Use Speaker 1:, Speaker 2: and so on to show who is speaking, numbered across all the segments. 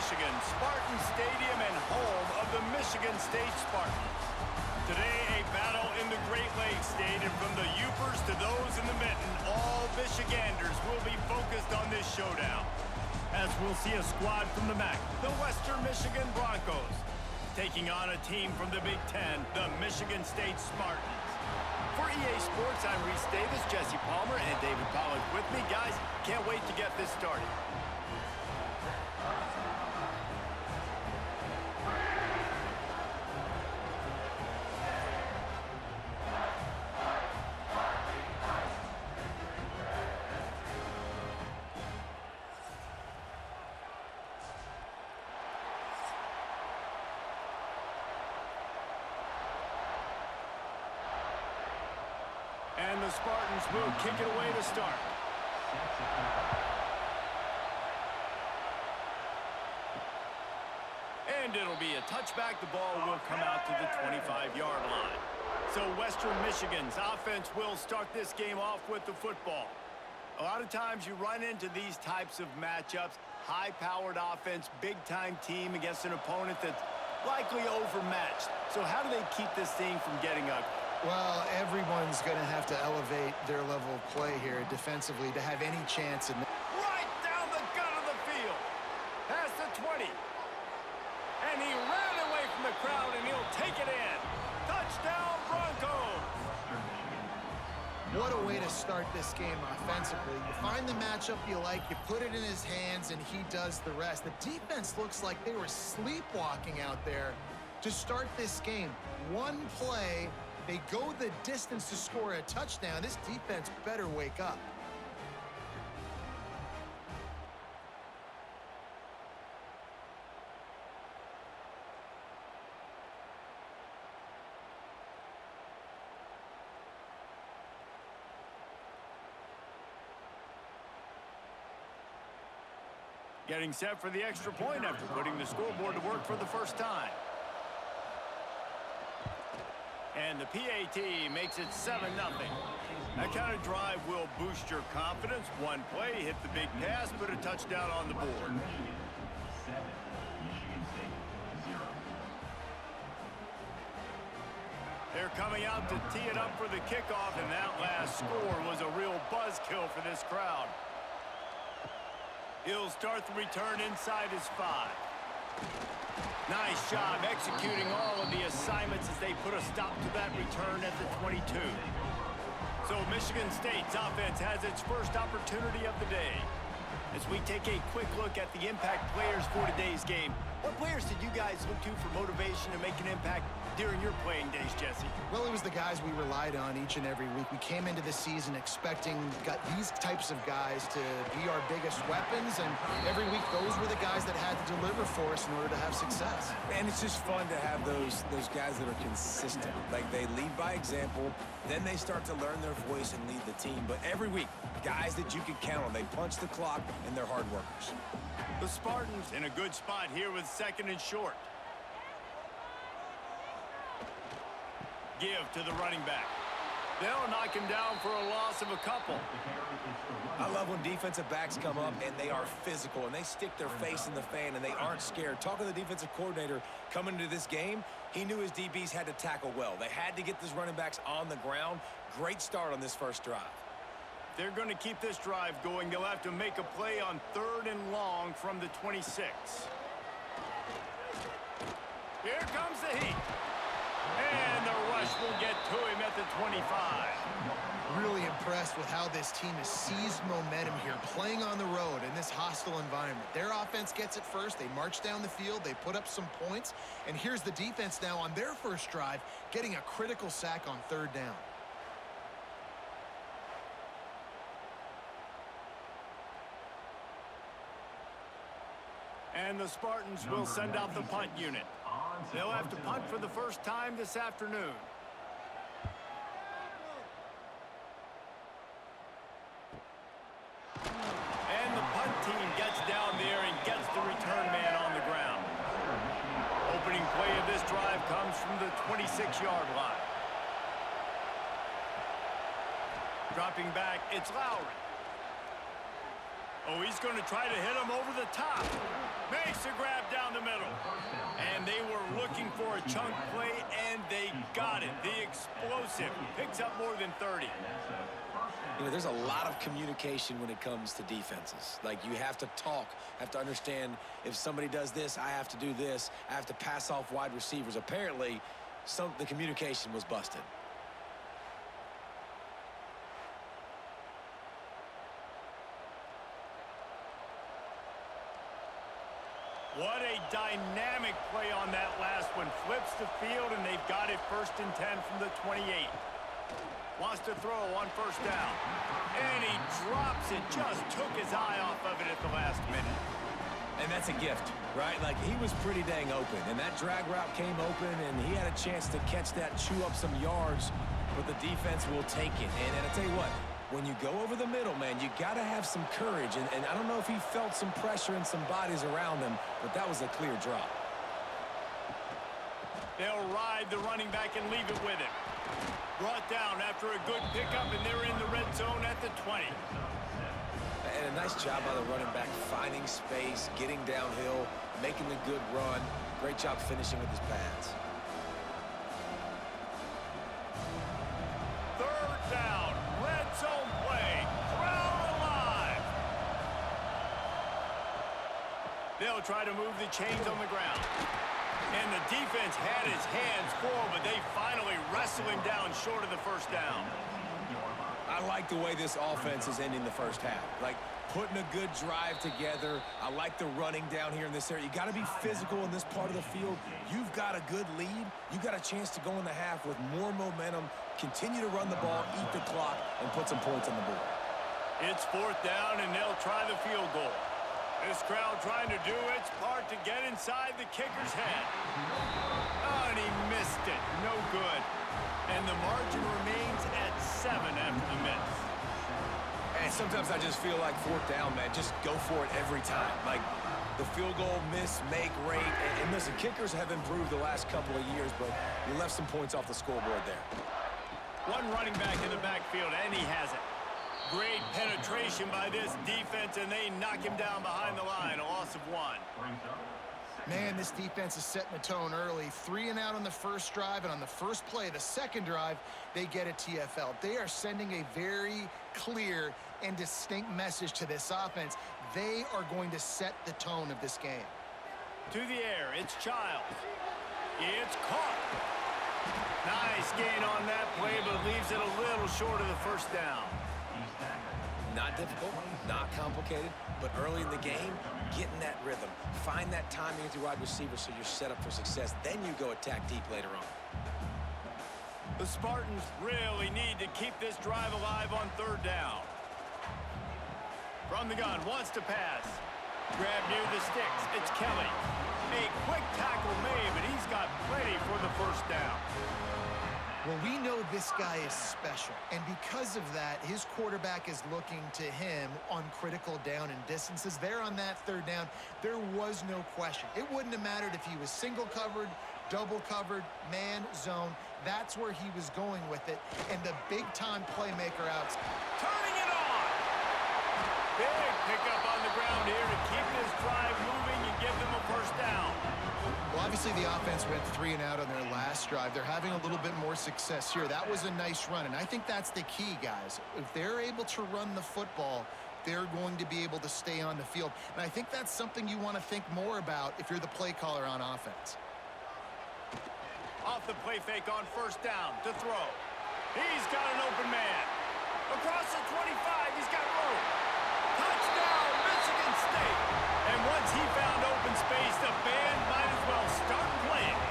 Speaker 1: Michigan, Spartan Stadium and home of the Michigan State Spartans. Today, a battle in the Great Lakes State, and from the Yoopers to those in the Mitten, all Michiganders will be focused on this showdown. As we'll see a squad from the MAC, the Western Michigan Broncos, taking on a team from the Big Ten, the Michigan State Spartans. For EA Sports, I'm Reese Davis, Jesse Palmer, and David Pollack with me. Guys, can't wait to get this started. And the Spartans will kick it away to start. And it'll be a touchback. The ball will come out to the 25-yard line. So Western Michigan's offense will start this game off with the football. A lot of times you run into these types of matchups. High-powered offense, big-time team against an opponent that's likely overmatched. So how do they keep this thing from getting ugly?
Speaker 2: Well, everyone's going to have to elevate their level of play here defensively to have any chance.
Speaker 1: Right down the gut of the field. Past the 20. And he ran away from the crowd, and he'll take it in. Touchdown, Broncos.
Speaker 2: What a way to start this game offensively. You find the matchup you like, you put it in his hands, and he does the rest. The defense looks like they were sleepwalking out there to start this game. One play. They go the distance to score a touchdown. This defense better wake up.
Speaker 1: Getting set for the extra point after putting the scoreboard to work for the first time. And the PAT makes it 7-0. That kind of drive will boost your confidence. One play, hit the big pass, put a touchdown on the board. They're coming out to tee it up for the kickoff, and that last score was a real buzzkill for this crowd. He'll start the return inside his 5. Nice job executing all of the assignments as they put a stop to that return at the 22. So Michigan State's offense has its first opportunity of the day. As we take a quick look at the impact players for today's game, what players did you guys look to for motivation to make an impact during your playing days, Jesse?
Speaker 2: Well, it was the guys we relied on each and every week. We came into the season expecting these types of guys to be our biggest weapons, and every week those were the guys that had to deliver for us in order to have success.
Speaker 3: And it's just fun to have those guys that are consistent. Like, they lead by example, then they start to learn their voice and lead the team. But every week, guys that you can count on. They punch the clock, and they're hard workers.
Speaker 1: The Spartans in a good spot here with 2nd and short. Give to the running back. They'll knock him down for a loss of a couple.
Speaker 3: I love when defensive backs come up and they are physical and they stick their face in the fan and they aren't scared. Talking to the defensive coordinator coming into this game, he knew his DBs had to tackle well. They had to get these running backs on the ground. Great start on this first drive.
Speaker 1: They're going to keep this drive going. They'll have to make a play on 3rd and long from the 26. Here comes the heat. And the rush will get to him at the 25.
Speaker 2: Really impressed with how this team has seized momentum here, playing on the road in this hostile environment. Their offense gets it first. They march down the field. They put up some points. And here's the defense now on their first drive, getting a critical sack on 3rd down.
Speaker 1: And the Spartans will send out the punt unit. They'll have to punt for the first time this afternoon. And the punt team gets down there and gets the return man on the ground. Opening play of this drive comes from the 26-yard line. Dropping back, it's Lowry. Oh, he's going to try to hit him over the top. Makes a grab down the middle. And they were looking for a chunk play, and they got it. The explosive picks up more than 30.
Speaker 3: You know, there's a lot of communication when it comes to defenses. Like, you have to talk, have to understand if somebody does this, I have to do this. I have to pass off wide receivers. Apparently, the communication was busted.
Speaker 1: What a dynamic play on that last one. Flips the field, and they've got it 1st and 10 from the 28. Wants to throw on 1st down. And he drops it. Just took his eye off of it at the last minute.
Speaker 3: And that's a gift, right? Like, he was pretty dang open. And that drag route came open, and he had a chance to catch that, chew up some yards. But the defense will take it. And I tell you what, when you go over the middle, man, you got to have some courage. And I don't know if he felt some pressure and some bodies around him, but that was a clear drop.
Speaker 1: They'll ride the running back and leave it with him. Brought down after a good pickup, and they're in the red zone at the 20.
Speaker 3: And a nice job by the running back, finding space, getting downhill, making the good run. Great job finishing with his pads.
Speaker 1: 3rd down, red zone play, crowd alive. They'll try to move the chains on the ground. And the defense had his hands full, but they finally wrestle him down short of the 1st down.
Speaker 3: I like the way this offense is ending the 1st half. Like, putting a good drive together. I like the running down here in this area. You got to be physical in this part of the field. You've got a good lead. You got a chance to go in the half with more momentum, continue to run the ball, eat the clock, and put some points on the board.
Speaker 1: It's 4th down, and they'll try the field goal. This crowd trying to do its part to get inside the kicker's head. Oh, and he missed it. No good. And the margin remains at 7 after the miss.
Speaker 3: And sometimes I just feel like 4th down, man, just go for it every time. Like, the field goal, miss, make, rate. And listen, kickers have improved the last couple of years, but you left some points off the scoreboard there.
Speaker 1: One running back in the backfield, and he has it. Great penetration by this defense, and they knock him down behind the line. A loss of 1.
Speaker 2: Man, this defense is setting the tone early. 3 and out on the 1st drive, and on the 1st play, the 2nd drive, they get a TFL. They are sending a very clear and distinct message to this offense. They are going to set the tone of this game.
Speaker 1: To the air, it's Childs. It's caught. Nice gain on that play, but leaves it a little short of the 1st down.
Speaker 3: Not difficult, not complicated, but early in the game, getting that rhythm. Find that timing with your wide receiver so you're set up for success. Then you go attack deep later on.
Speaker 1: The Spartans really need to keep this drive alive on 3rd down. From the gun, wants to pass. Grab near the sticks. It's Kelly. A quick tackle made, but he's got plenty for the 1st down.
Speaker 2: Well, we know this guy is special, and because of that, his quarterback is looking to him on critical down and distances. There on that 3rd down, there was no question. It wouldn't have mattered if he was single covered, double covered, man, zone. That's where he was going with it, and the big-time playmaker outs.
Speaker 1: Turning it on! Big pickup on the ground here to keep this drive moving and give them a 1st down.
Speaker 2: Well, obviously the offense went 3 and out on their last drive. They're having a little bit more success here. That was a nice run, and I think that's the key, guys. If they're able to run the football, they're going to be able to stay on the field. And I think that's something you want to think more about if you're the play caller on offense.
Speaker 1: Off the play fake on 1st down to throw. He's got an open man. Across the 25, he's got room. Touchdown, Michigan State. And once he found open space, the band might as well start playing.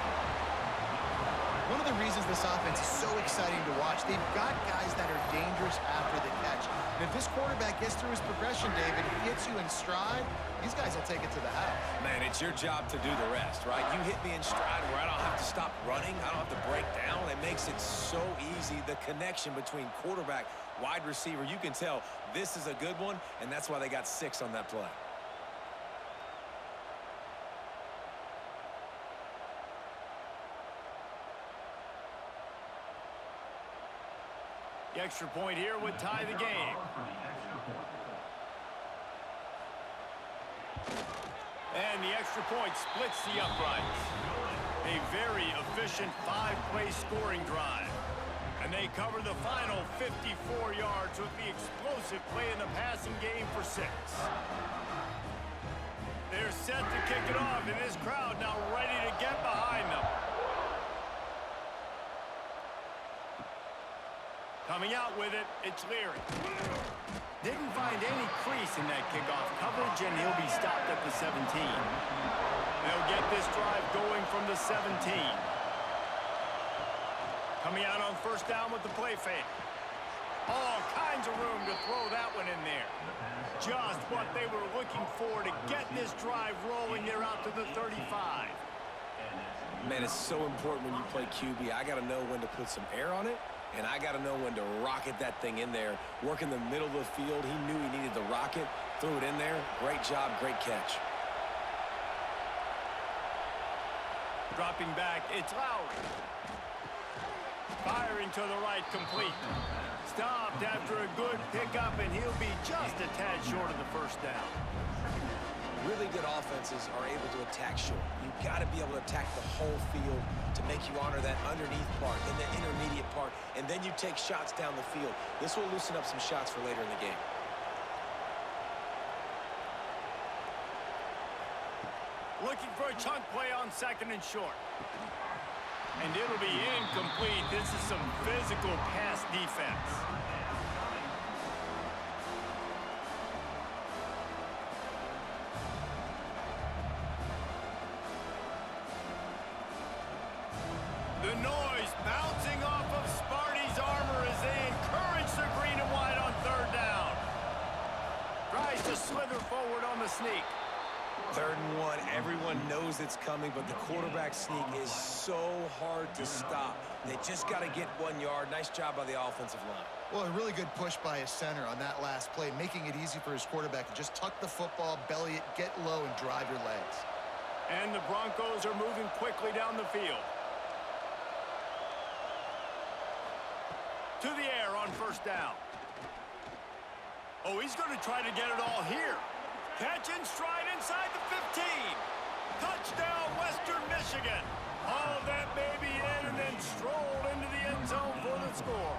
Speaker 2: One of the reasons this offense is so exciting to watch, they've got guys that are dangerous after the catch. And if this quarterback gets through his progression, David, he hits you in stride, these guys will take it to the house.
Speaker 3: Man, it's your job to do the rest, right? You hit me in stride where I don't have to stop running. I don't have to break down. It makes it so easy. The connection between quarterback, wide receiver, you can tell this is a good one, and that's why they got 6 on that play.
Speaker 1: The extra point here would tie the game. And the extra point splits the uprights. A very efficient 5-play scoring drive. And they cover the final 54 yards with the explosive play in the passing game for 6. They're set to kick it off, and this crowd now ready to get behind them. Coming out with it, it's Leary. Didn't find any crease in that kickoff coverage, and he'll be stopped at the 17. They'll get this drive going from the 17. Coming out on first down with the play fake. All kinds of room to throw that one in there. Just what they were looking for to get this drive rolling there out to the 35.
Speaker 3: Man, it's so important when you play QB. I got to know when to put some air on it, and I got to know when to rocket that thing in there. Work in the middle of the field. He knew he needed the rocket. Threw it in there. Great job, great catch.
Speaker 1: Dropping back, it's Lowry. Firing to the right, complete. Stopped after a good pickup, and he'll be just a tad short of the first down.
Speaker 3: Really good offenses are able to attack short. You've got to be able to attack the whole field to make you honor that underneath part and the intermediate part, and then you take shots down the field. This will loosen up some shots for later in the game.
Speaker 1: Looking for a chunk play on second and short. And it'll be incomplete. This is some physical pass defense. The noise bouncing off of Sparty's armor as they encourage the green and white on third down. Tries to slither forward on the sneak.
Speaker 3: 3rd and 1, everyone knows it's coming, but the quarterback sneak is so hard to stop. They just got to get 1 yard. Nice job by the offensive line.
Speaker 2: Well, a really good push by his center on that last play, making it easy for his quarterback to just tuck the football, belly it, get low, and drive your legs.
Speaker 1: And the Broncos are moving quickly down the field. To the air on first down. Oh, he's going to try to get it all here. Catch in stride inside the 15. Touchdown, Western Michigan. All that baby in and then strolled into the end zone for the score.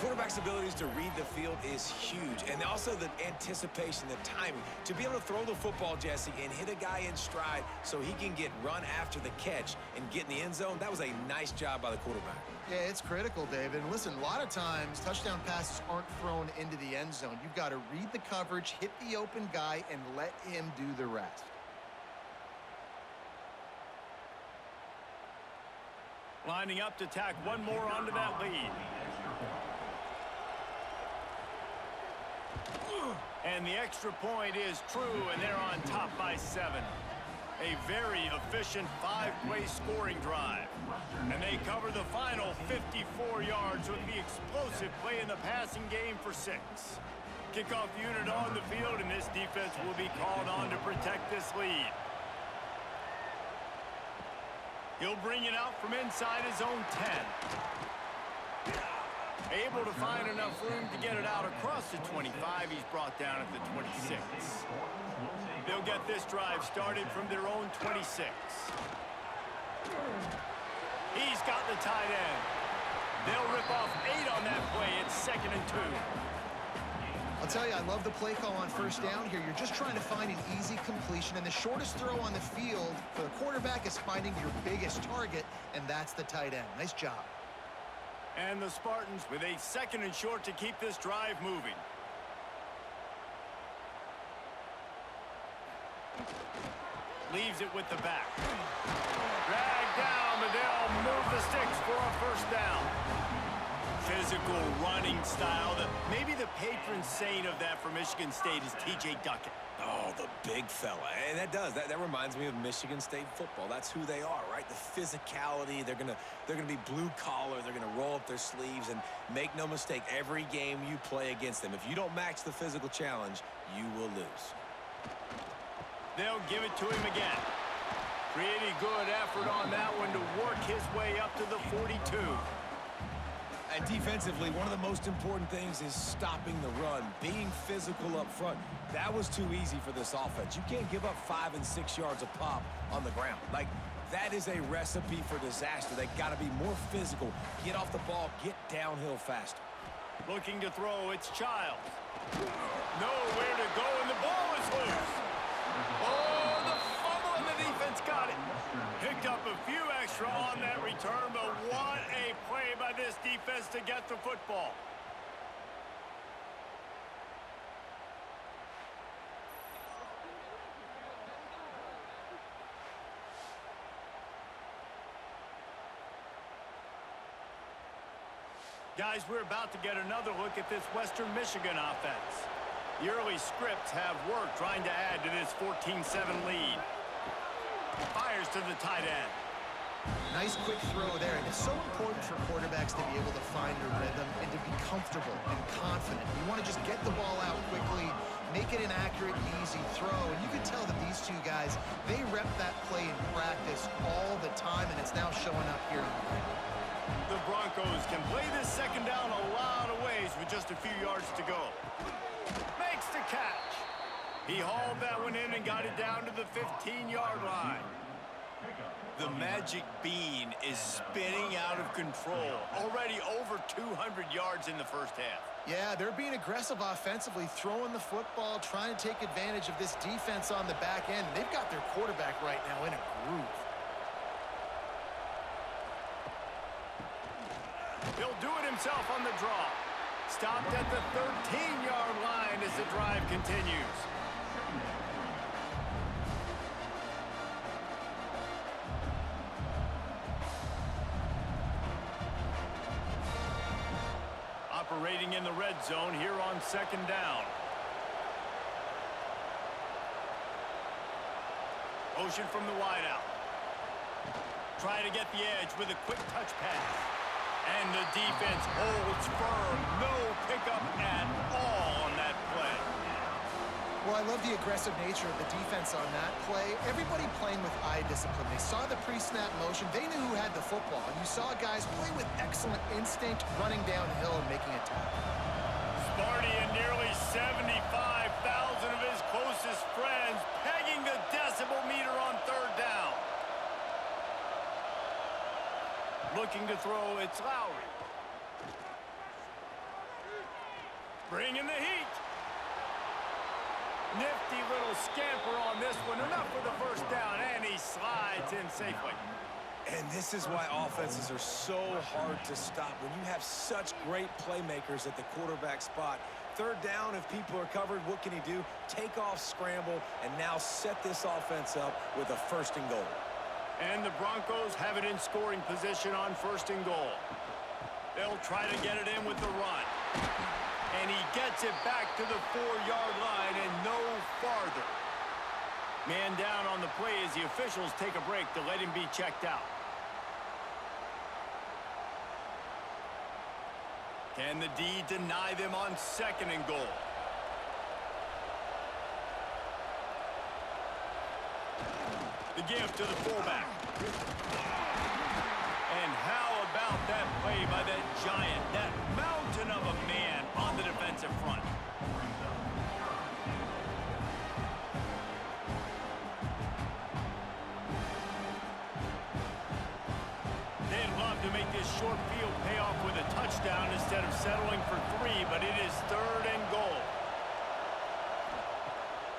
Speaker 3: Quarterback's abilities to read the field is huge, and also the anticipation, the timing. To be able to throw the football, Jesse, and hit a guy in stride so he can get run after the catch and get in the end zone, that was a nice job by the quarterback.
Speaker 2: Yeah, it's critical, David. And listen, a lot of times touchdown passes aren't thrown into the end zone. You've got to read the coverage, hit the open guy, and let him do the rest.
Speaker 1: Lining up to tack one more onto that lead. And the extra point is true, and they're on top by 7. A very efficient 5-play scoring drive. And they cover the final 54 yards with the explosive play in the passing game for 6. Kickoff unit on the field, and this defense will be called on to protect this lead. He'll bring it out from inside his own 10. Able to find enough room to get it out across the 25. He's brought down at the 26. They'll get this drive started from their own 26. He's got the tight end. They'll rip off 8 on that play. It's 2nd and 2.
Speaker 2: I'll tell you, I love the play call on first down here. You're just trying to find an easy completion, and the shortest throw on the field for the quarterback is finding your biggest target, and that's the tight end. Nice job.
Speaker 1: And the Spartans with a 2nd and short to keep this drive moving. Leaves it with the back. Dragged down, but they'll move the sticks for a first down. Physical running style. Maybe the patron saint of that for Michigan State is T.J. Duckett.
Speaker 3: Oh, the big fella. And that reminds me of Michigan State football. That's who they are, right? The physicality. They're gonna be blue collar. They're gonna roll up their sleeves, and make no mistake, every game you play against them, if you don't match the physical challenge, you will lose.
Speaker 1: They'll give it to him again. Pretty good effort on that one to work his way up to the 42.
Speaker 3: and defensively, one of the most important things is stopping the run, being physical up front. That was too easy for this offense. You can't give up 5 and 6 yards a pop on the ground. Like, that is a recipe for disaster. They got to be more physical, get off the ball, get downhill faster.
Speaker 1: Looking to throw, it's Childs. Nowhere to go, and the ball is loose. Oh, the fumble, and the defense got it. Picked up a few extra on that return, but what a play by this defense to get the football. Guys, we're about to get another look at this Western Michigan offense. The early scripts have worked trying to add to this 14-7 lead. Fires to the tight end.
Speaker 2: Nice quick throw there, and it's so important for quarterbacks to be able to find a rhythm and to be comfortable and confident. You want to just get the ball out quickly, make it an accurate and easy throw, and you can tell that these two guys, they rep that play in practice all the time, and it's now showing up here in the game.
Speaker 1: The Broncos can play this second down a lot of ways with just a few yards to go. Makes the catch. He hauled that one in and got it down to the 15-yard line. The magic bean is spinning out of control. Already over 200 yards in the first half.
Speaker 2: Yeah, they're being aggressive offensively, throwing the football, trying to take advantage of this defense on the back end. They've got their quarterback right now in a groove.
Speaker 1: He'll do it himself on the draw. Stopped at the 13-yard line as the drive continues. Operating in the red zone here on second down. Motion from the wideout. Try to get the edge with a quick touch pass. And the defense holds firm. No pickup at all on that play.
Speaker 2: Well, I love the aggressive nature of the defense on that play. Everybody playing with eye discipline. They saw the pre-snap motion. They knew who had the football. And you saw guys play with excellent instinct, running downhill and making a tackle.
Speaker 1: Sparty and nearly 75,000 of his closest friends pegging the decibel meter on third down. Looking to throw, it's Lowry. Bringing the heat. Nifty little scamper on this one. Enough for the first down, and he slides in safely.
Speaker 3: And this is why offenses are so hard to stop. When you have such great playmakers at the quarterback spot, third down, if people are covered, what can he do? Take off, scramble, and now set this offense up with a first and goal.
Speaker 1: And the Broncos have it in scoring position on first and goal. They'll try to get it in with the run. And he gets it back to the 4-yard line and no farther. Man down on the play as the officials take a break to let him be checked out. Can the D deny them on second and goal? The give to the fullback. And how about that play by that giant, that mountain of a man on the defensive front? They'd love to make this short field pay off with a touchdown instead of settling for 3, but it is third and goal.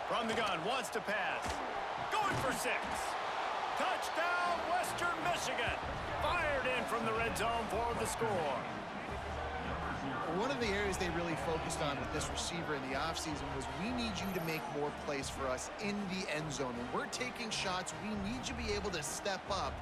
Speaker 1: From the gun, wants to pass. Going for 6. Touchdown, Western Michigan. Fired in from the red zone for the score.
Speaker 2: One of the areas they really focused on with this receiver in the offseason was we need you to make more plays for us in the end zone. When we're taking shots, we need you to be able to step up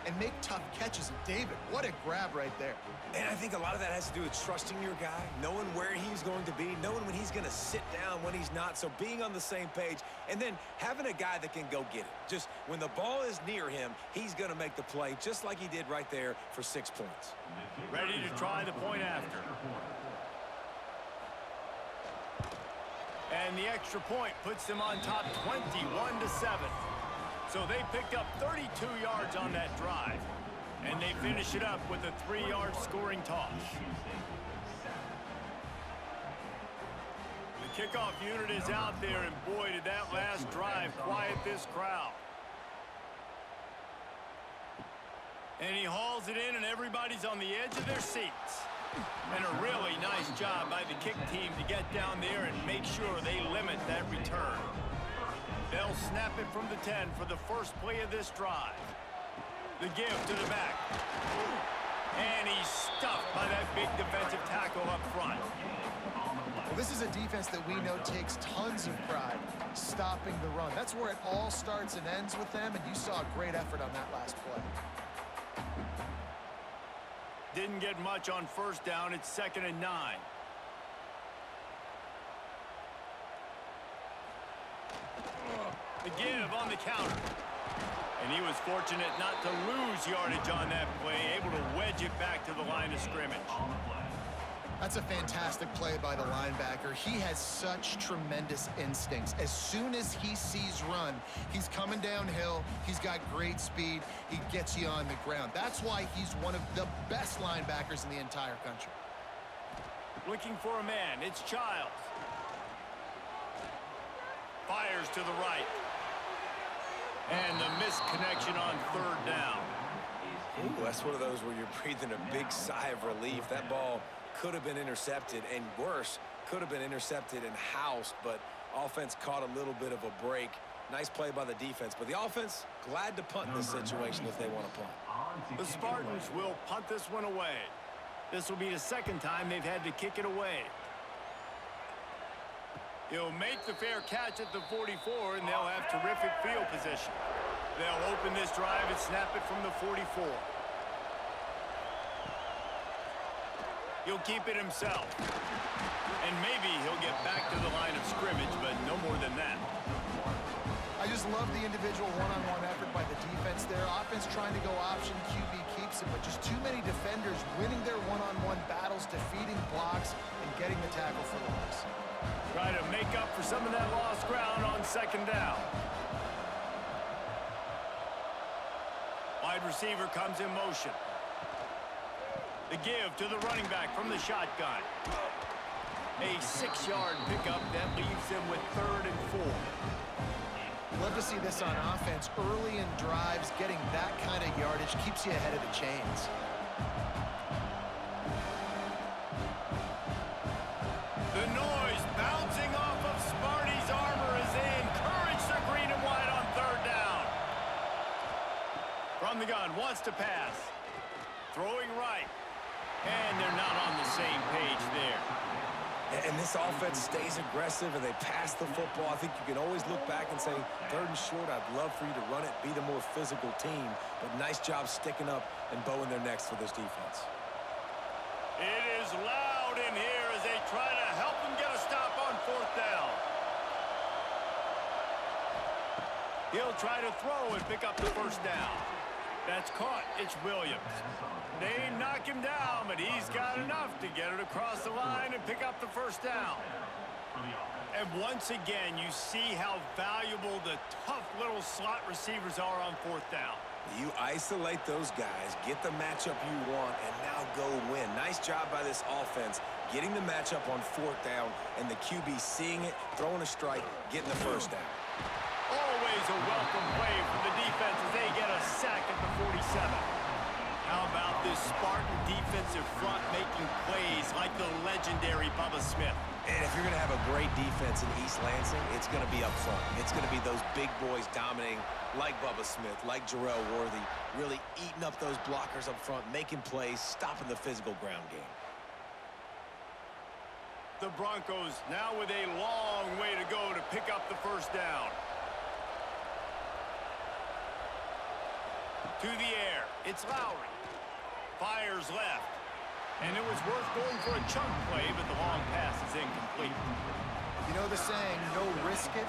Speaker 2: and make tough catches. And David, what a grab right there.
Speaker 3: And I think a lot of that has to do with trusting your guy, knowing where he's going to be, knowing when he's going to sit down, when he's not. So being on the same page, and then having a guy that can go get it. Just when the ball is near him, he's going to make the play, just like he did right there for 6 points.
Speaker 1: Ready to try the point after. And the extra point puts them on top 21-7. So they picked up 32 yards on that drive. And they finish it up with a 3-yard scoring toss. The kickoff unit is out there, and boy, did that last drive quiet this crowd. And he hauls it in, and everybody's on the edge of their seats. And a really nice job by the kick team to get down there and make sure they limit that return. They'll snap it from the 10 for the first play of this drive. The give to the back. And he's stuffed by that big defensive tackle up front.
Speaker 2: Well, this is a defense that we know takes tons of pride stopping the run. That's where it all starts and ends with them, and you saw a great effort on that last play.
Speaker 1: Didn't get much on first down. It's 2nd and 9. The give on the counter. And he was fortunate not to lose yardage on that play, able to wedge it back to the line of scrimmage.
Speaker 2: That's a fantastic play by the linebacker. He has such tremendous instincts. As soon as he sees run, he's coming downhill. He's got great speed. He gets you on the ground. That's why he's one of the best linebackers in the entire country.
Speaker 1: Looking for a man. It's Childs. Fires to the right. And the missed connection on 3rd down.
Speaker 3: Ooh, that's one of those where you're breathing a big sigh of relief. That ball could have been intercepted, and worse, could have been intercepted and housed, but offense caught a little bit of a break. Nice play by the defense, but the offense glad to punt in this situation if they want to punt.
Speaker 1: The Spartans will punt this one away. This will be the 2nd time they've had to kick it away. He'll make the fair catch at the 44, and they'll have terrific field position. They'll open this drive and snap it from the 44. He'll keep it himself. And maybe he'll get back to the line of scrimmage, but no more than that.
Speaker 2: I just love the individual one-on-one effort by the defense there. Offense trying to go option, QB keeps it, but just too many defenders winning their one-on-one battles, defeating blocks, and getting the tackle for loss.
Speaker 1: Try to make up for some of that lost ground on 2nd down. Wide receiver comes in motion. The give to the running back from the shotgun. A 6-yard pickup that leaves them with 3rd and 4.
Speaker 2: Love to see this on offense. Early in drives, getting that kind of yardage keeps you ahead of the chains.
Speaker 1: The noise bouncing off of Sparty's armor as they encourage the green and white on 3rd down. From the gun, wants to pass. Throwing right. And they're not on the same page there.
Speaker 3: And this offense stays aggressive, and they pass the football. I think you can always look back and say, 3rd and short, I'd love for you to run it, be the more physical team. But nice job sticking up and bowing their necks for this defense.
Speaker 1: It is loud in here as they try to help them get a stop on 4th down. He'll try to throw and pick up the 1st down. That's caught. It's Williams. They knock him down, but he's got enough to get it across the line and pick up the 1st down. And once again, you see how valuable the tough little slot receivers are on 4th down.
Speaker 3: You isolate those guys, get the matchup you want, and now go win. Nice job by this offense, getting the matchup on 4th down, and the QB seeing it, throwing a strike, getting the 1st down.
Speaker 1: Always a welcome play from the defense as they get a sack at the 47. How about this Spartan defensive front making plays like the legendary Bubba Smith?
Speaker 3: And if you're going to have a great defense in East Lansing, it's going to be up front. It's going to be those big boys dominating like Bubba Smith, like Jarrell Worthy, really eating up those blockers up front, making plays, stopping the physical ground game.
Speaker 1: The Broncos now with a long way to go to pick up the 1st down. To the air, it's Lowry. Fires left. And it was worth going for a chunk play, but the long pass is incomplete.
Speaker 2: You know the saying, no risk it,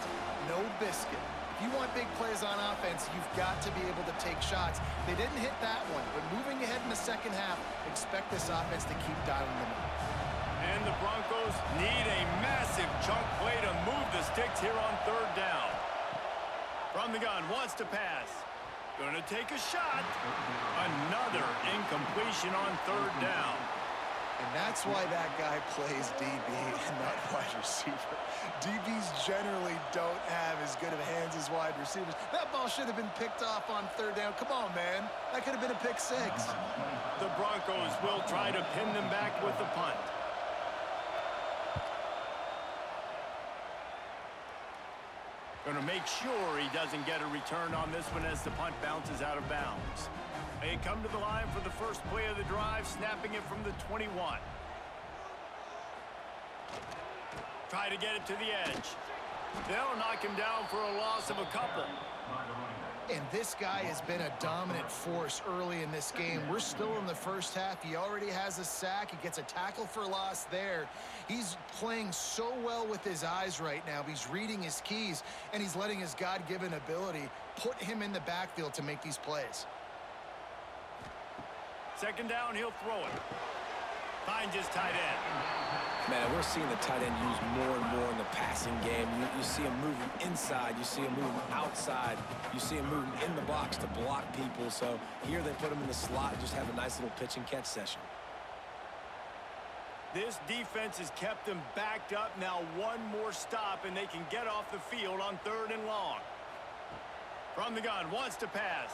Speaker 2: no biscuit. If you want big plays on offense, you've got to be able to take shots. They didn't hit that one, but moving ahead in the 2nd half, expect this offense to keep dialing them up.
Speaker 1: And the Broncos need a massive chunk play to move the sticks here on 3rd down. From the gun, wants to pass. Gonna take a shot. Another incompletion on third down.
Speaker 2: And that's why that guy plays DB and not wide receiver. DBs generally don't have as good of hands as wide receivers. That ball should have been picked off on third down. Come on, man. That could have been a pick six.
Speaker 1: The Broncos will try to pin them back with the punt. Going to make sure he doesn't get a return on this one as the punt bounces out of bounds. They come to the line for the first play of the drive, snapping it from the 21. Try to get it to the edge. They'll knock him down for a loss of a couple.
Speaker 2: And this guy has been a dominant force early in this game. We're still in the first half. He already has a sack. He gets a tackle for loss there. He's playing so well with his eyes right now. He's reading his keys, and he's letting his God-given ability put him in the backfield to make these plays.
Speaker 1: Second down, he'll throw it. Finds his tight end.
Speaker 3: Man, we're seeing the tight end used more and more in the passing game. You see him moving inside. You see him moving outside. You see him moving in the box to block people. So here they put him in the slot and just have a nice little pitch and catch session.
Speaker 1: This defense has kept them backed up. Now one more stop, and they can get off the field on third and long. From the gun, wants to pass.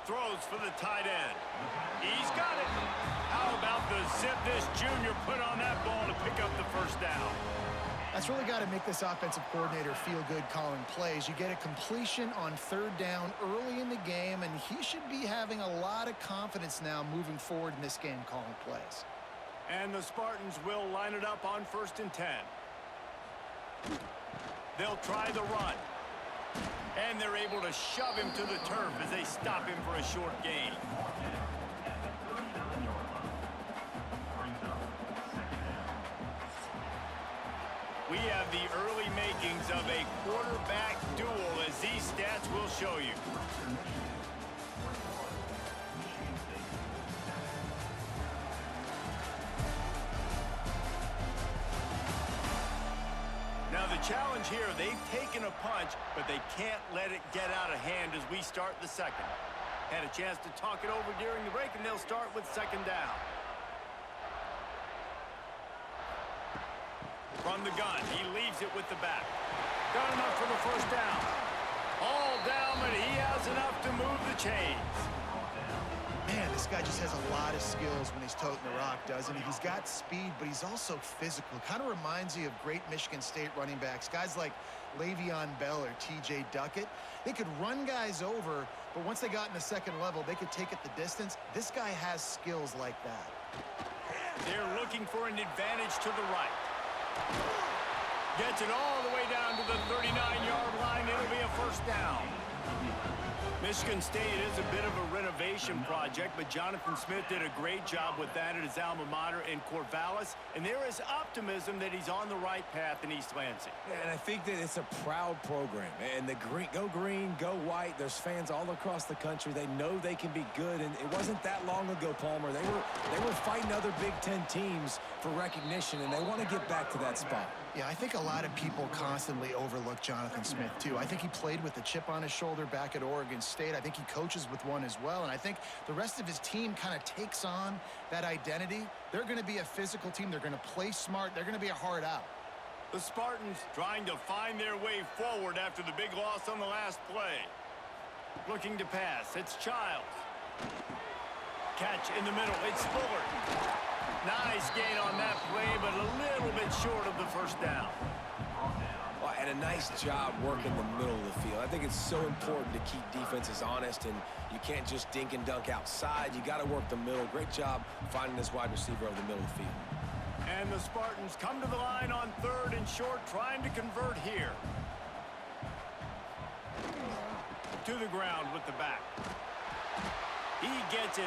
Speaker 1: Throws for the tight end. He's got it. How about the zip this junior put on that ball to pick up the first down?
Speaker 2: That's really got to make this offensive coordinator feel good calling plays. You get a completion on third down early in the game, and he should be having a lot of confidence now moving forward in this game calling plays.
Speaker 1: And the Spartans will line it up on 1st and 10. They'll try the run. And they're able to shove him to the turf as they stop him for a short gain. We have the early makings of a quarterback duel, as these stats will show you. Now the challenge here, they've taken a punch, but they can't let it get out of hand as we start the second. Had a chance to talk it over during the break, and they'll start with second down. From the gun, he leaves it with the back. Got enough for the first down. All down, but he has enough to move the chains.
Speaker 2: Man, this guy just has a lot of skills when he's toting the rock, doesn't he? He's got speed, but he's also physical. Kind of reminds you of great Michigan State running backs. Guys like Le'Veon Bell or T.J. Duckett. They could run guys over, but once they got in the second level, they could take it the distance. This guy has skills like that.
Speaker 1: They're looking for an advantage to the right. Gets it all the way down to the 39-yard line. It'll be a first down. Michigan State is a bit of a renovation project, but Jonathan Smith did a great job with that at his alma mater in Corvallis, and there is optimism that he's on the right path in East Lansing.
Speaker 3: Yeah, and I think that it's a proud program. And the green, go white. There's fans all across the country. They know they can be good, and it wasn't that long ago, Palmer. They were fighting other Big Ten teams for recognition, and they want to get back to that spot.
Speaker 2: Yeah, I think a lot of people constantly overlook Jonathan Smith, too. I think he played with a chip on his shoulder back at Oregon State. I think he coaches with one as well, and I think the rest of his team kind of takes on that identity. They're going to be a physical team. They're going to play smart. They're going to be a hard out.
Speaker 1: The Spartans trying to find their way forward after the big loss on the last play. Looking to pass. It's Childs. Catch in the middle. It's Fuller. Nice gain on that play, but a little bit short of the first down.
Speaker 3: Well, and a nice job working the middle of the field. I think it's so important to keep defenses honest, and you can't just dink and dunk outside. You got to work the middle. Great job finding this wide receiver over the middle of the field.
Speaker 1: And the Spartans come to the line on third and short, trying to convert here. To the ground with the back. He gets it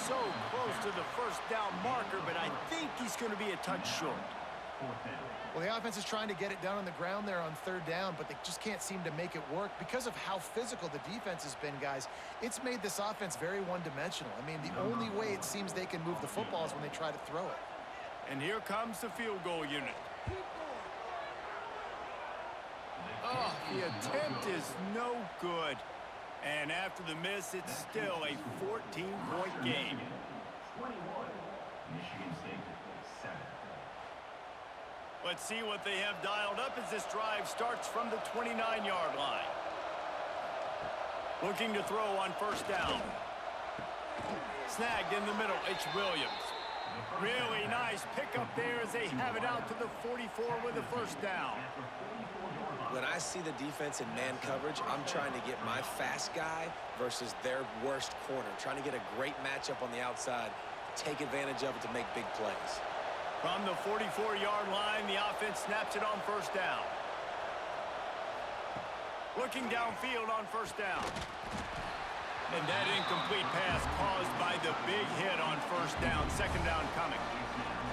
Speaker 1: so close to the first down marker, but I think he's going to be a touch short.
Speaker 2: Well, the offense is trying to get it done on the ground there on third down, but they just can't seem to make it work because of how physical the defense has been, guys. It's made this offense very one-dimensional. I mean, the only way it seems they can move the football is when they try to throw it.
Speaker 1: And here comes the field goal unit. Oh, the attempt is no good. And after the miss, it's still a 14-point game.
Speaker 4: 21, Michigan State with 7.
Speaker 1: Let's see what they have dialed up as this drive starts from the 29-yard line. Looking to throw on first down. Snagged in the middle, it's Williams. Really nice pickup there as they have it out to the 44 with a first down.
Speaker 3: When I see the defense in man coverage, I'm trying to get my fast guy versus their worst corner. Trying to get a great matchup on the outside, take advantage of it to make big plays.
Speaker 1: From the 44-yard line, the offense snaps it on first down. Looking downfield on first down. And that incomplete pass caused by the big hit on first down. Second down coming.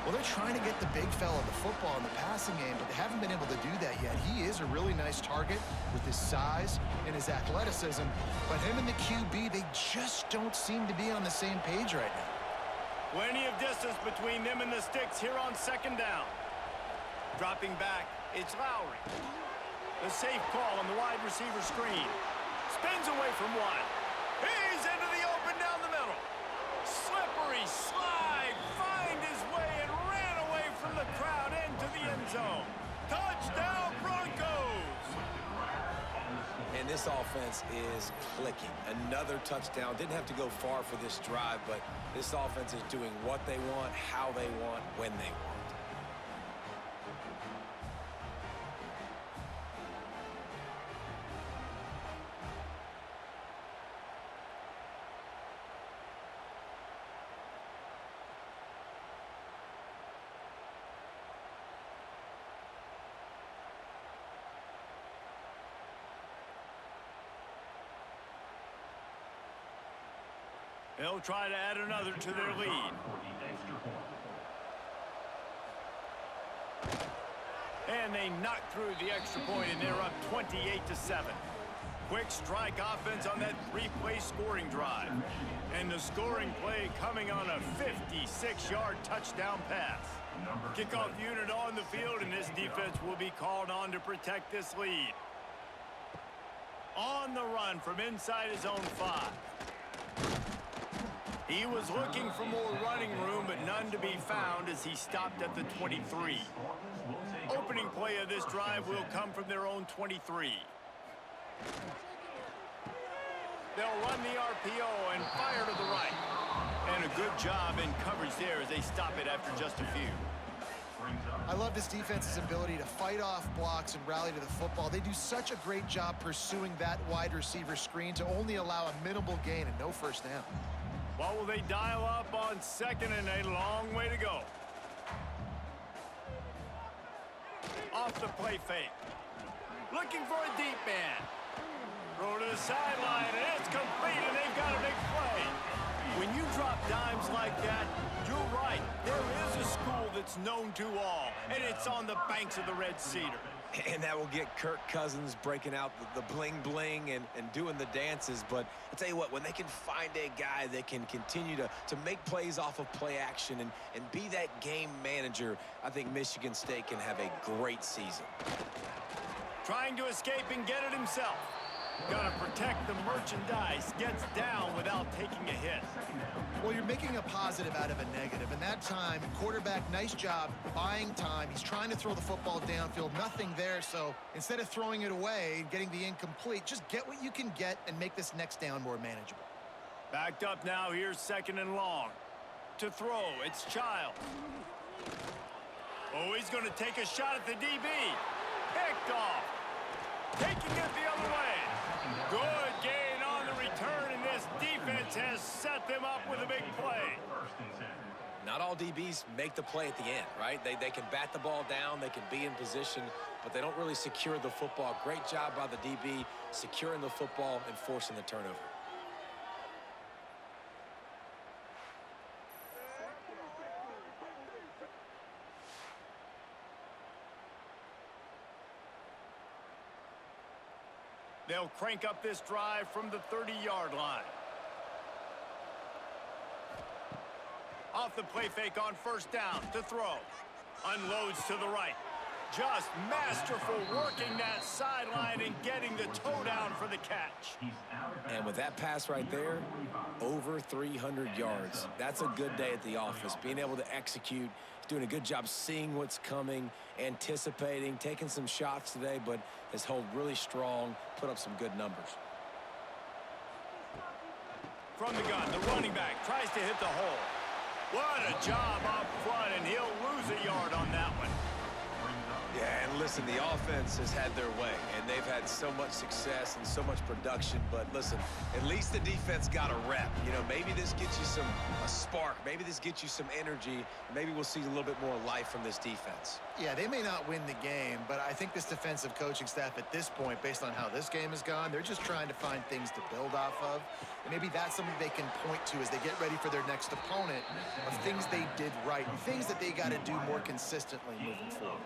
Speaker 2: Well, they're trying to get the big fella the football in the passing game, but they haven't been able to do that yet. He is a really nice target with his size and his athleticism, but him and the QB, they just don't seem to be on the same page right now.
Speaker 1: Plenty of distance between them and the sticks here on second down. Dropping back, it's Lowry. The safe call on the wide receiver screen. Spins away from one. He's into the open down the middle. Slippery slide. Find his way and ran away from the crowd into the end zone. Touchdown, Broncos.
Speaker 3: And this offense is clicking. Another touchdown. Didn't have to go far for this drive, but this offense is doing what they want, how they want, when they want.
Speaker 1: They'll try to add another to their lead. And they knock through the extra point, and they're up 28-7. Quick strike offense on that three-play scoring drive. And the scoring play coming on a 56-yard touchdown pass. Kickoff unit on the field, and this defense will be called on to protect this lead. On the run from inside his own 5. He was looking for more running room, but none to be found as he stopped at the 23. Opening play of this drive will come from their own 23. They'll run the RPO and fire to the right. And a good job in coverage there as they stop it after just a few.
Speaker 2: I love this defense's ability to fight off blocks and rally to the football. They do such a great job pursuing that wide receiver screen to only allow a minimal gain and no first down.
Speaker 1: What will they dial up on second and a long way to go? Off the play fake. Looking for a deep man. Throw to the sideline, and it's complete, and they've got a big play. When you drop dimes like that, you're right. There is a school that's known to all, and it's on the banks of the Red Cedar.
Speaker 3: And that will get Kirk Cousins breaking out the bling-bling and doing the dances. But I'll tell you what, when they can find a guy that can continue to make plays off of play action and be that game manager, I think Michigan State can have a great season.
Speaker 1: Trying to escape and get it himself. Got to protect the merchandise. Gets down without taking a hit.
Speaker 2: Well, you're making a positive out of a negative, and that time, quarterback, nice job buying time. He's trying to throw the football downfield, nothing there, so instead of throwing it away and getting the incomplete, just get what you can get and make this next down more manageable.
Speaker 1: Backed up now, here's second and long. To throw, it's Childs. Oh, he's going to take a shot at the DB. Picked off. Taking it the other way. Good gain on the return, and this defense has set them up with a big play.
Speaker 3: Not all DBs make the play at the end, right? They can bat the ball down, they can be in position, but they don't really secure the football. Great job by the DB securing the football and forcing the turnover.
Speaker 1: They'll crank up this drive from the 30-yard line. Off the play fake on first down to throw. Unloads to the right. Just masterful working that sideline and getting the toe down for the catch.
Speaker 3: And with that pass right there, over 300 yards. That's a good day at the office. Being able to execute, doing a good job seeing what's coming, anticipating, taking some shots today, but has held really strong, put up some good numbers.
Speaker 1: From the gun, the running back tries to hit the hole. What a job up front, and he'll lose a yard on that one.
Speaker 3: Yeah, and listen, the offense has had their way, and they've had so much success and so much production. But listen, at least the defense got a rep. You know, maybe this gets you a spark. Maybe this gets you some energy. Maybe we'll see a little bit more life from this defense.
Speaker 2: Yeah, they may not win the game, but I think this defensive coaching staff at this point, based on how this game has gone, they're just trying to find things to build off of. And maybe that's something they can point to as they get ready for their next opponent of things they did right and things that they got to do more consistently moving forward.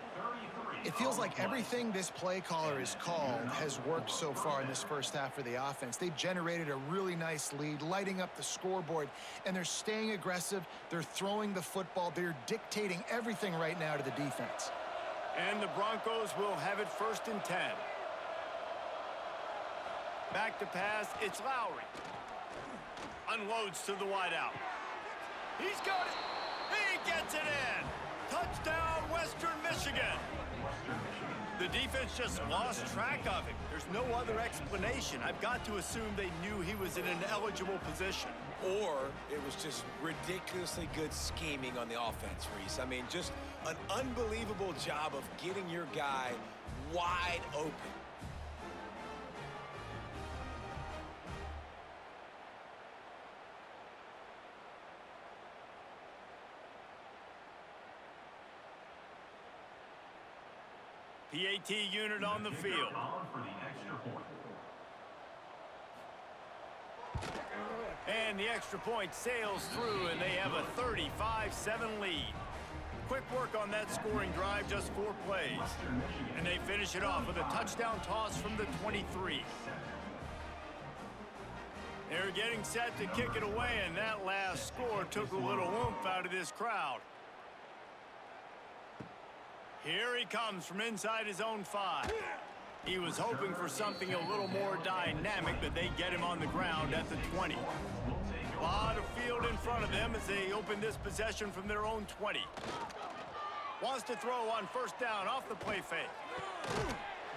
Speaker 2: It feels like everything this play caller has called has worked so far in this first half for the offense. They've generated a really nice lead, lighting up the scoreboard, and they're staying aggressive. They're throwing the football. They're dictating everything right now to the defense.
Speaker 1: And the Broncos will have it 1st and 10. Back to pass, it's Lowry. Unloads to the wideout. He's got it. He gets it in. Touchdown, Western Michigan. The defense just lost track of him. There's no other explanation. I've got to assume they knew he was in an eligible position.
Speaker 3: Or it was just ridiculously good scheming on the offense, Reese. I mean, just an unbelievable job of getting your guy wide open.
Speaker 1: PAT unit on the field. And the extra point sails through, and they have a 35-7 lead. Quick work on that scoring drive, just 4 plays. And they finish it off with a touchdown toss from the 23. They're getting set to kick it away, and that last score took a little oomph out of this crowd. Here he comes from inside his own 5. He was hoping for something a little more dynamic, but they get him on the ground at the 20. A lot of field in front of them as they open this possession from their own 20. Wants to throw on 1st down off the play fake.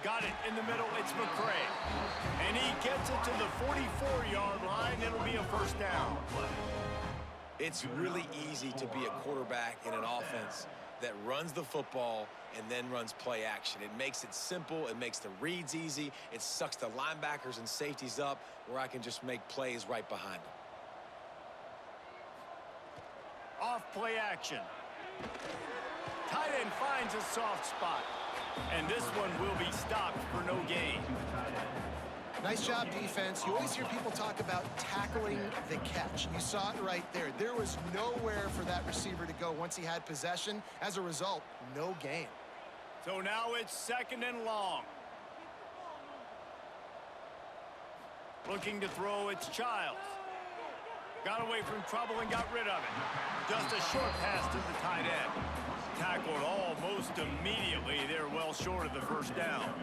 Speaker 1: Got it in the middle. It's McCray. And he gets it to the 44-yard line. It'll be a 1st down.
Speaker 3: It's really easy to be a quarterback in an offense that runs the football and then runs play action. It makes it simple. It makes the reads easy. It sucks the linebackers and safeties up where I can just make plays right behind them.
Speaker 1: Off play action. Tight end finds a soft spot. And this one will be stopped for no gain.
Speaker 2: Nice job, defense. You always hear people talk about tackling the catch. You saw it right there. There was nowhere for that receiver to go once he had possession. As a result, no gain.
Speaker 1: So now it's 2nd and long. Looking to throw, it's Childs. Got away from trouble and got rid of it. Just a short pass to the tight end. Tackled almost immediately. They're well short of the 1st down.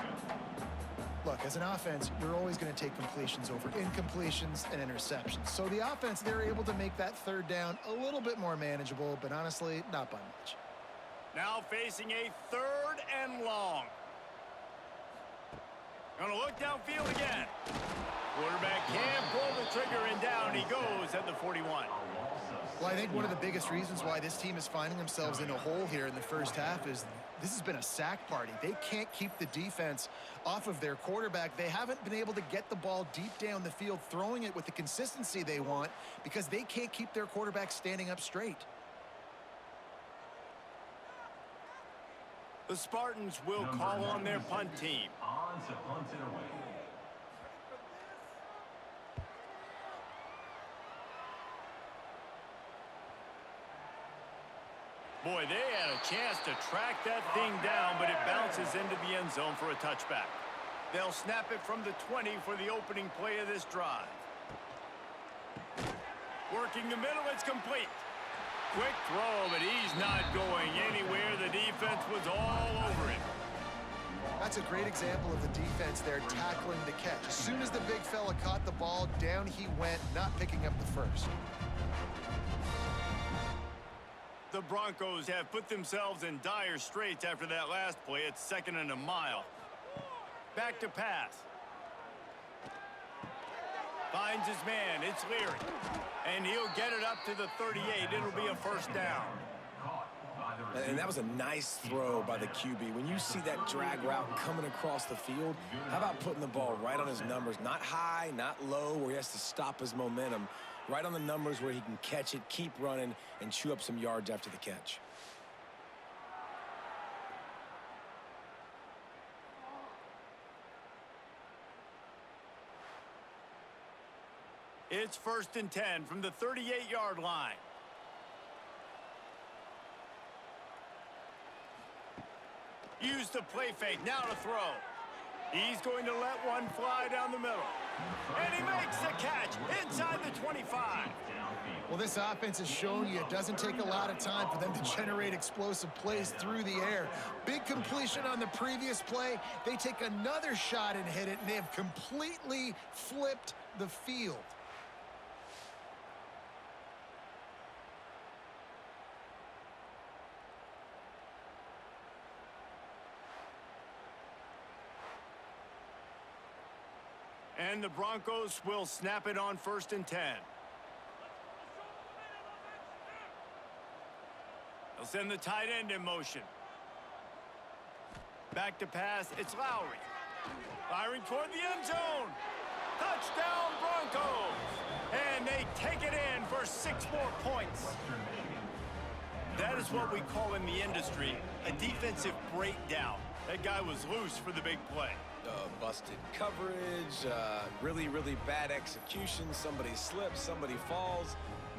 Speaker 2: Look, as an offense, you're always going to take completions over incompletions and interceptions. So the offense, they're able to make that 3rd down a little bit more manageable, but honestly, not by much.
Speaker 1: Now facing a 3rd and long. Gonna look downfield again. Quarterback can pull the trigger, and down he goes at the 41.
Speaker 2: Well, I think one of the biggest reasons why this team is finding themselves in a hole here in the first half is this has been a sack party. They can't keep the defense off of their quarterback. They haven't been able to get the ball deep down the field, throwing it with the consistency they want because they can't keep their quarterback standing up straight.
Speaker 1: The Spartans will call on their punt team.
Speaker 4: On to punt it away.
Speaker 1: Boy, they had a chance to track that thing down, but it bounces into the end zone for a touchback. They'll snap it from the 20 for the opening play of this drive. Working the middle, it's complete. Quick throw, but he's not going anywhere. The defense was all over him.
Speaker 2: That's a great example of the defense there tackling the catch. As soon as the big fella caught the ball, down he went, not picking up the first.
Speaker 1: The Broncos have put themselves in dire straits after that last play. It's 2nd and a mile. Back to pass. Finds his man. It's Leary. And he'll get it up to the 38. It'll be a first down.
Speaker 3: And that was a nice throw by the QB. When you see that drag route coming across the field, how about putting the ball right on his numbers? Not high, not low, where he has to stop his momentum. Right on the numbers where he can catch it, keep running, and chew up some yards after the catch.
Speaker 1: It's 1st and 10 from the 38-yard line. Use the play fake, now to throw. He's going to let one fly down the middle. And he makes the catch inside the 25.
Speaker 2: Well, this offense has shown you it doesn't take a lot of time for them to generate explosive plays through the air. Big completion on the previous play. They take another shot and hit it, and they have completely flipped the field.
Speaker 1: And the Broncos will snap it on 1st and 10. They'll send the tight end in motion. Back to pass, it's Lowry. Firing toward the end zone. Touchdown, Broncos! And they take it in for 6 more points. That is what we call in the industry a defensive breakdown. That guy was loose for the big play.
Speaker 3: Busted coverage, really bad execution. Somebody slips, somebody falls.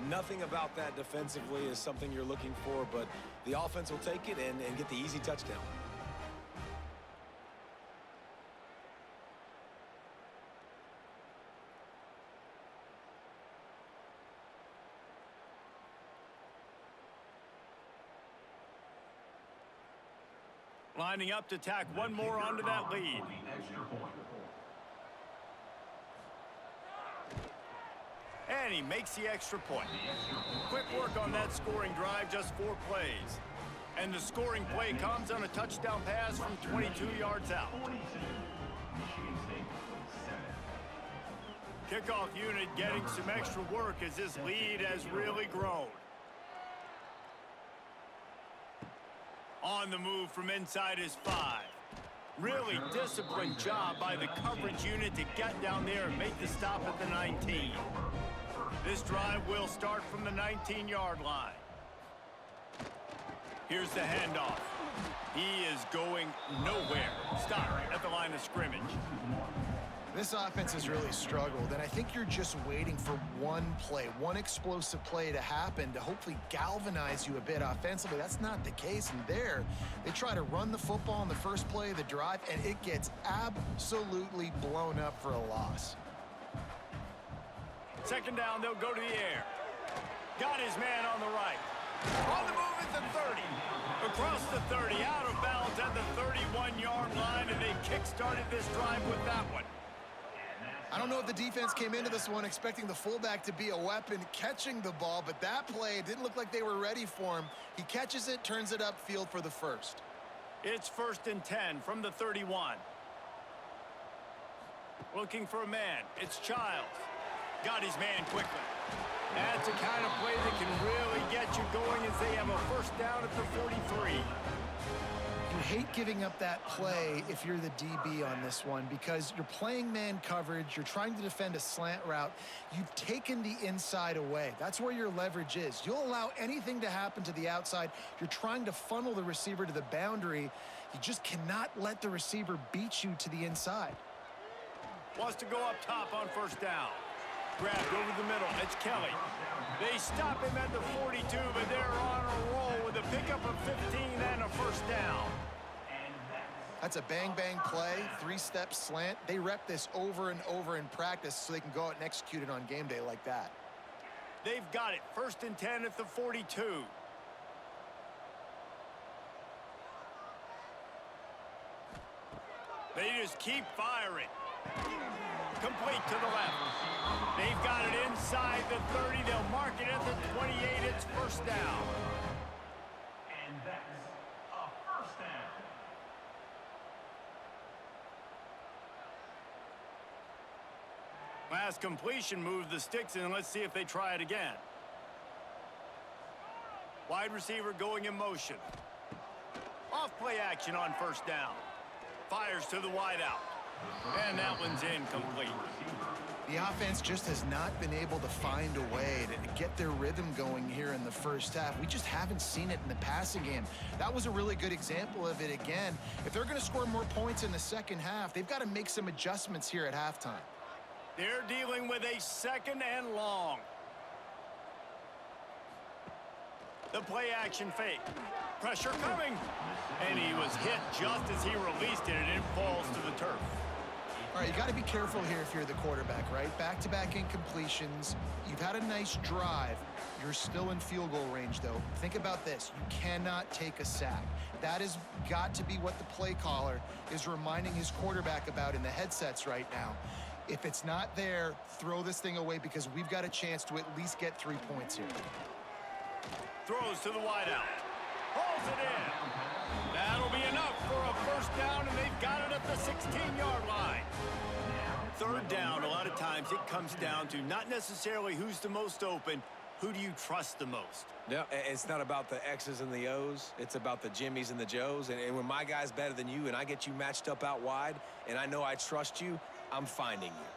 Speaker 3: Nothing about that defensively is something you're looking for, but the offense will take it and get the easy touchdown.
Speaker 1: Lining up to tack one more onto that lead. And he makes the extra point. Quick work on that scoring drive, just 4 plays. And the scoring play comes on a touchdown pass from 22 yards out. Kickoff unit getting some extra work as this lead has really grown. On the move from inside his 5. Really disciplined job by the coverage unit to get down there and make the stop at the 19. This drive will start from the 19-yard line. Here's the handoff. He is going nowhere. Stop at the line of scrimmage.
Speaker 2: This offense has really struggled, and I think you're just waiting for one play, one explosive play to happen to hopefully galvanize you a bit offensively. That's not the case, and there, they try to run the football on the first play of the drive, and it gets absolutely blown up for a loss.
Speaker 1: 2nd down, they'll go to the air. Got his man on the right. On the move at the 30. Across the 30, out of bounds at the 31-yard line, and they kick-started this drive with that one.
Speaker 2: I don't know if the defense came into this one expecting the fullback to be a weapon catching the ball, but that play, it didn't look like they were ready for him. He catches it, turns it upfield for the first.
Speaker 1: It's 1st and 10 from the 31. Looking for a man. It's Childs. Got his man quickly. That's the kind of play that can really get you going as they have a first down at the 43.
Speaker 2: You hate giving up that play if you're the DB on this one because you're playing man coverage, you're trying to defend a slant route, you've taken the inside away. That's where your leverage is. You'll allow anything to happen to the outside. You're trying to funnel the receiver to the boundary. You just cannot let the receiver beat you to the inside.
Speaker 1: Wants to go up top on first down. Grabbed over the middle. It's Kelly. They stop him at the 42, but they're on a roll with a pickup of 15 and a first down.
Speaker 2: That's a bang-bang play, 3-step slant. They rep this over and over in practice so they can go out and execute it on game day like that.
Speaker 1: They've got it. 1st and 10 at the 42. They just keep firing. Complete to the left. They've got it inside the 30. They'll mark it at the 28. It's first down.
Speaker 4: And that's a first down.
Speaker 1: Last completion moved the sticks in. Let's see if they try it again. Wide receiver going in motion. Off play action on first down. Fires to the wide out. And that one's incomplete.
Speaker 2: The offense just has not been able to find a way to get their rhythm going here in the first half. We just haven't seen it in the passing game. That was a really good example of it again. If they're going to score more points in the second half, they've got to make some adjustments here at halftime.
Speaker 1: They're dealing with a second and long. The play action fake. Pressure coming. And he was hit just as he released it, and it falls to the turf.
Speaker 2: All right, you got to be careful here if you're the quarterback, right? Back-to-back incompletions. You've had a nice drive. You're still in field goal range, though. Think about this. You cannot take a sack. That has got to be what the play caller is reminding his quarterback about in the headsets right now. If it's not there, throw this thing away because we've got a chance to at least get 3 points here.
Speaker 1: Throws to the wideout. Pulls it in. That'll be enough for a first down, and they've got it at the 16-yard line. Third down, a lot of times it comes down to not necessarily who's the most open, who do you trust the most?
Speaker 3: No, it's not about the X's and the O's. It's about the Jimmies and the Joes. And when my guy's better than you and I get you matched up out wide and I know I trust you, I'm finding you.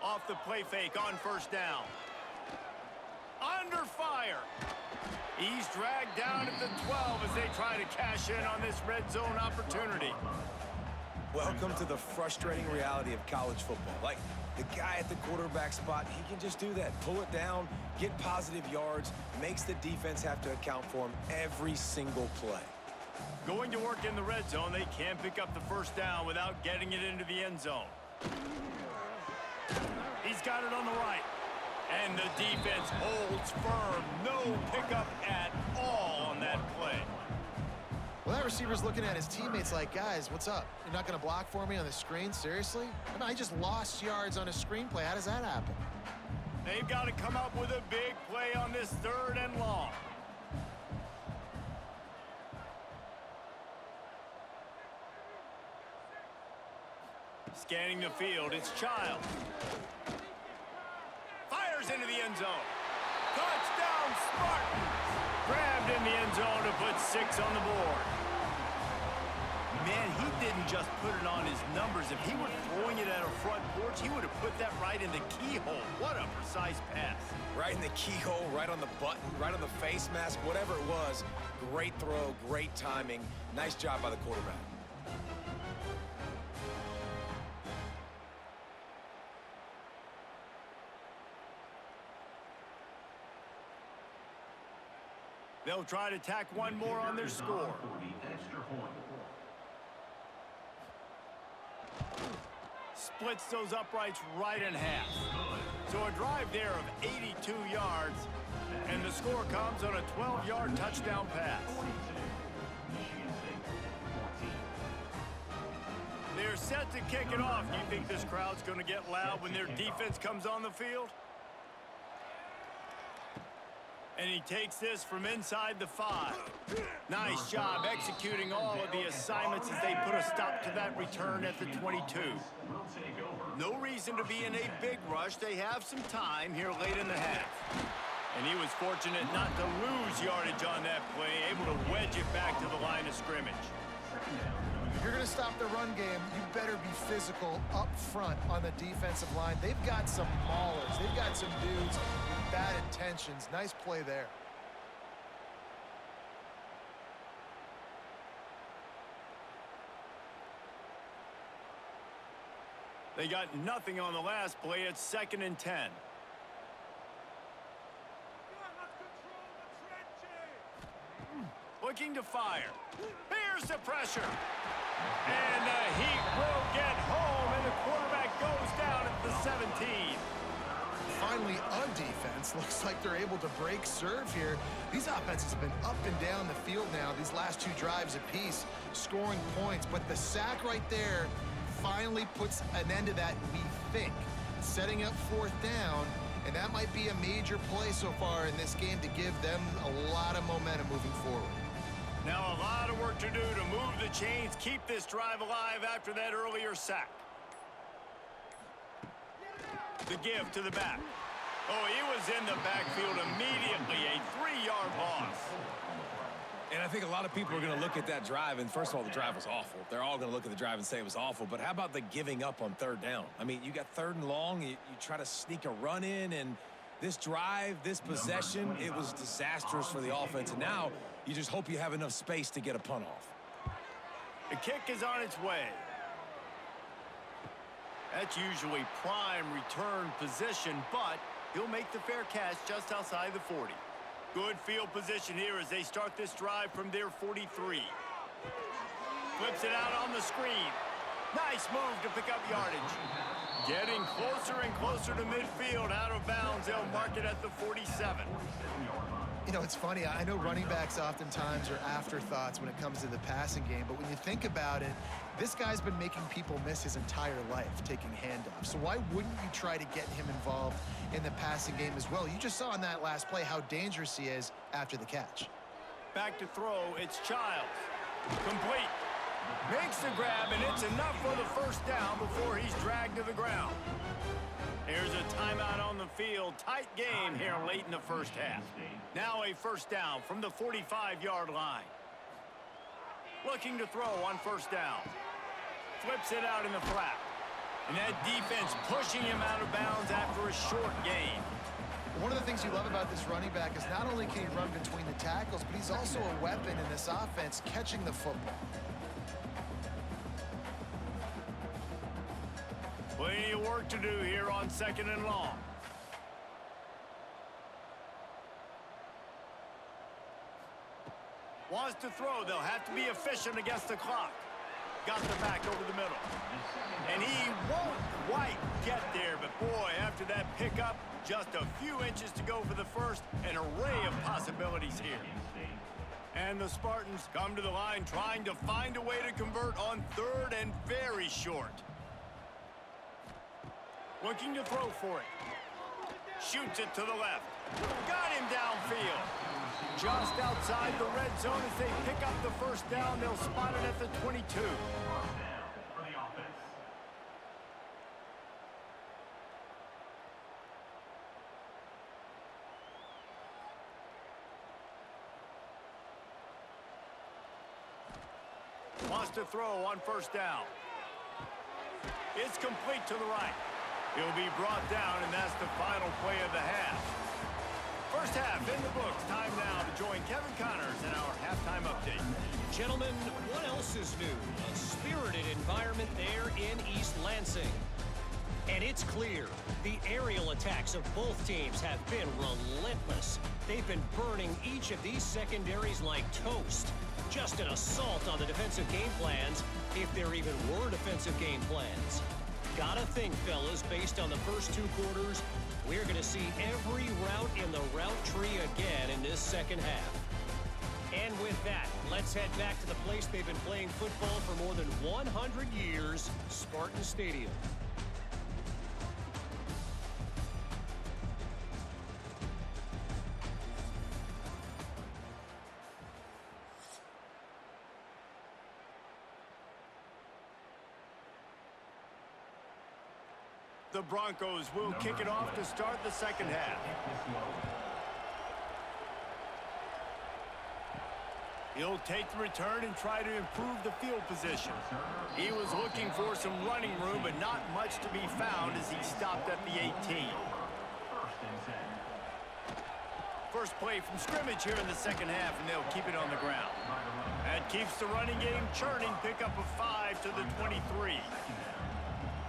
Speaker 1: Off the play fake on first down. Under fire. He's dragged down at the 12 as they try to cash in on this red zone opportunity.
Speaker 3: Welcome to the frustrating reality of college football. Like, the guy at the quarterback spot, he can just do that. Pull it down, get positive yards, makes the defense have to account for him every single play.
Speaker 1: Going to work in the red zone, they can pick up the first down without getting it into the end zone. He's got it on the right. And the defense holds firm. No pickup at all on that play.
Speaker 2: Well, that receiver's looking at his teammates like, guys, what's up? You're not going to block for me on the screen? Seriously? I mean, I just lost yards on a screenplay. How does that happen?
Speaker 1: They've got to come up with a big play on this third and long. Scanning the field, it's Child. Fires into the end zone. Touchdown, Spartans! Grabbed in the end zone to put 6 on the board. Man, he didn't just put it on his numbers. If he were throwing it at a front porch, he would have put that right in the keyhole. What a precise pass.
Speaker 3: Right in the keyhole, right on the button, right on the face mask, whatever it was. Great throw, great timing. Nice job by the quarterback.
Speaker 1: They'll try to tack one more on their score. Splits those uprights right in half. So a drive there of 82 yards, and the score comes on a 12-yard touchdown pass. They're set to kick it off. Do you think this crowd's going to get loud when their defense comes on the field? And he takes this from inside the 5. Nice job executing all of the assignments as they put a stop to that return at the 22. No reason to be in a big rush. They have some time here late in the half. And he was fortunate not to lose yardage on that play, able to wedge it back to the line of scrimmage.
Speaker 2: If you're going to stop the run game, you better be physical up front on the defensive line. They've got some maulers. They've got some dudes with bad intentions. Nice play there.
Speaker 1: They got nothing on the last play. It's 2nd and 10. Looking to fire. Here's the pressure. And the heat will get home, and the quarterback goes down at the 17.
Speaker 2: finally a defense. Looks like they're able to break serve here. These offenses have been up and down the field now, these last 2 drives apiece, scoring points. But the sack right there finally puts an end to that, we think. Setting up 4th down, and that might be a major play so far in this game to give them a lot of momentum moving forward.
Speaker 1: Now a lot of work to do to move the chains, keep this drive alive after that earlier sack. The give to the back. Oh, he was in the backfield immediately. A 3-yard loss.
Speaker 3: And I think a lot of people are going to look at that drive, and first of all, the drive was awful. They're all going to look at the drive and say it was awful, but how about the giving up on 3rd down? I mean, you got 3rd and long, you try to sneak a run in, and this drive, this possession, it was disastrous for the offense, and now you just hope you have enough space to get a punt off.
Speaker 1: The kick is on its way. That's usually prime return position, but he'll make the fair catch just outside the 40. Good field position here as they start this drive from their 43. Flips it out on the screen. Nice move to pick up yardage. Getting closer and closer to midfield, out of bounds. They'll mark it at the 47.
Speaker 2: You know, it's funny. I know running backs oftentimes are afterthoughts when it comes to the passing game, but when you think about it, this guy's been making people miss his entire life taking handoffs. So why wouldn't you try to get him involved in the passing game as well? You just saw in that last play how dangerous he is after the catch.
Speaker 1: Back to throw, it's Childs. Complete. Makes the grab, and it's enough for the 1st down before he's dragged to the ground. Here's a timeout on the field. Tight game here late in the 1st half. Now a 1st down from the 45-yard line. Looking to throw on 1st down. Flips it out in the flat. And that defense pushing him out of bounds after a short gain.
Speaker 2: One of the things you love about this running back is not only can he run between the tackles, but he's also a weapon in this offense catching the football.
Speaker 1: Plenty of work to do here on 2nd and long. Wants to throw. They'll have to be efficient against the clock. Got the back over the middle. And he won't quite get there, but boy, after that pickup, just a few inches to go for the 1st. An array of possibilities here. And the Spartans come to the line trying to find a way to convert on 3rd and very short. Looking to throw for it. Shoots it to the left. Got him downfield. Just outside the red zone as they pick up the 1st down. They'll spot it at the 22. Wants to throw on 1st down. It's complete to the right. He'll be brought down, and that's the final play of the half. 1st half in the books. Time now to join Kevin Connors in our halftime update.
Speaker 5: Gentlemen, what else is new? A spirited environment there in East Lansing. And it's clear, the aerial attacks of both teams have been relentless. They've been burning each of these secondaries like toast. Just an assault on the defensive game plans, if there even were defensive game plans. Gotta think, fellas, based on the first 2 quarters, we're going to see every route in the route tree again in this 2nd half. And with that, let's head back to the place they've been playing football for more than 100 years, Spartan Stadium.
Speaker 1: The Broncos will kick it off to start the 2nd half. He'll take the return and try to improve the field position. He was looking for some running room, but not much to be found as he stopped at the 18. First play from scrimmage here in the 2nd half, and they'll keep it on the ground. That keeps the running game churning. Pick up a 5 to the 23.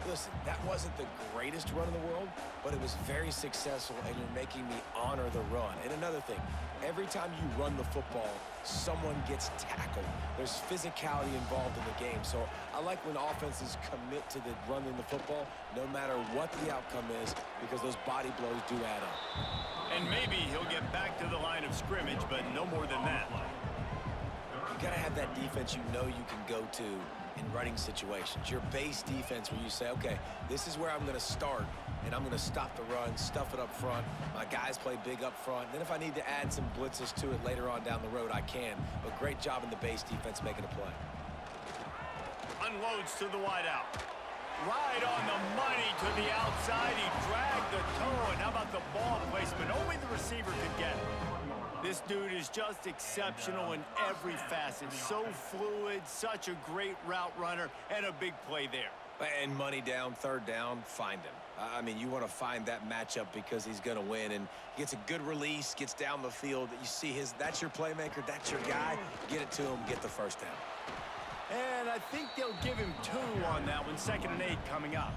Speaker 3: Listen, that wasn't the greatest run in the world, but it was very successful, and you're making me honor the run. And another thing, every time you run the football, someone gets tackled. There's physicality involved in the game. So I like when offenses commit to the running the football, no matter what the outcome is, because those body blows do add up.
Speaker 1: And maybe he'll get back to the line of scrimmage, but no more than that.
Speaker 3: You got to have that defense you know you can go to in running situations. Your base defense where you say, okay, this is where I'm going to start, and I'm going to stop the run, stuff it up front. My guys play big up front. Then if I need to add some blitzes to it later on down the road, I can. But great job in the base defense making a play.
Speaker 1: Unloads to the wideout. Right on the money to the outside. He dragged the toe. And how about the ball placement? Only the receiver could get it. This dude is just exceptional in every facet. So fluid, such a great route runner, and a big play there.
Speaker 3: And money down, third down, find him. I mean, you want to find that matchup because he's going to win. And he gets a good release, gets down the field. You see that's your playmaker, that's your guy. Get it to him, get the first down.
Speaker 1: And I think they'll give him 2 on that one. 2nd and 8 coming up.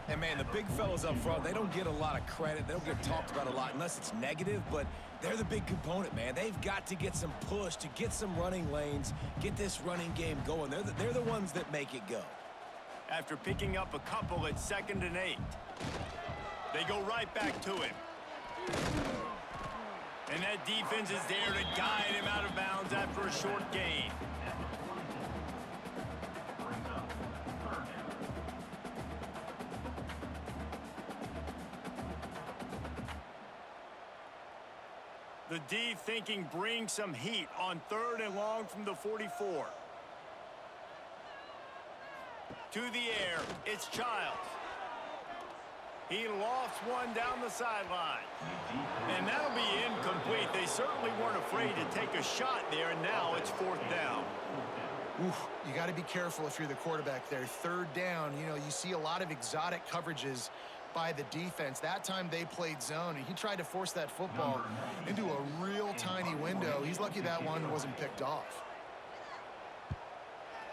Speaker 3: And, man, the big fellas up front, they don't get a lot of credit. They don't get talked about a lot unless it's negative, but they're the big component, man. They've got to get some push, to get some running lanes, get this running game going. They're the ones that make it go.
Speaker 1: After picking up a couple at 2nd and 8. They go right back to him. And that defense is there to guide him out of bounds after a short gain. The D thinking bring some heat on 3rd and long from the 44. To the air, it's Childs. He lofts one down the sideline. And that'll be incomplete. They certainly weren't afraid to take a shot there, and now it's 4th down.
Speaker 2: Oof, you got to be careful if you're the quarterback there. 3rd down, you know, you see a lot of exotic coverages by the defense. That time they played zone, and he tried to force that football into a real tiny window. He's lucky that one wasn't picked off.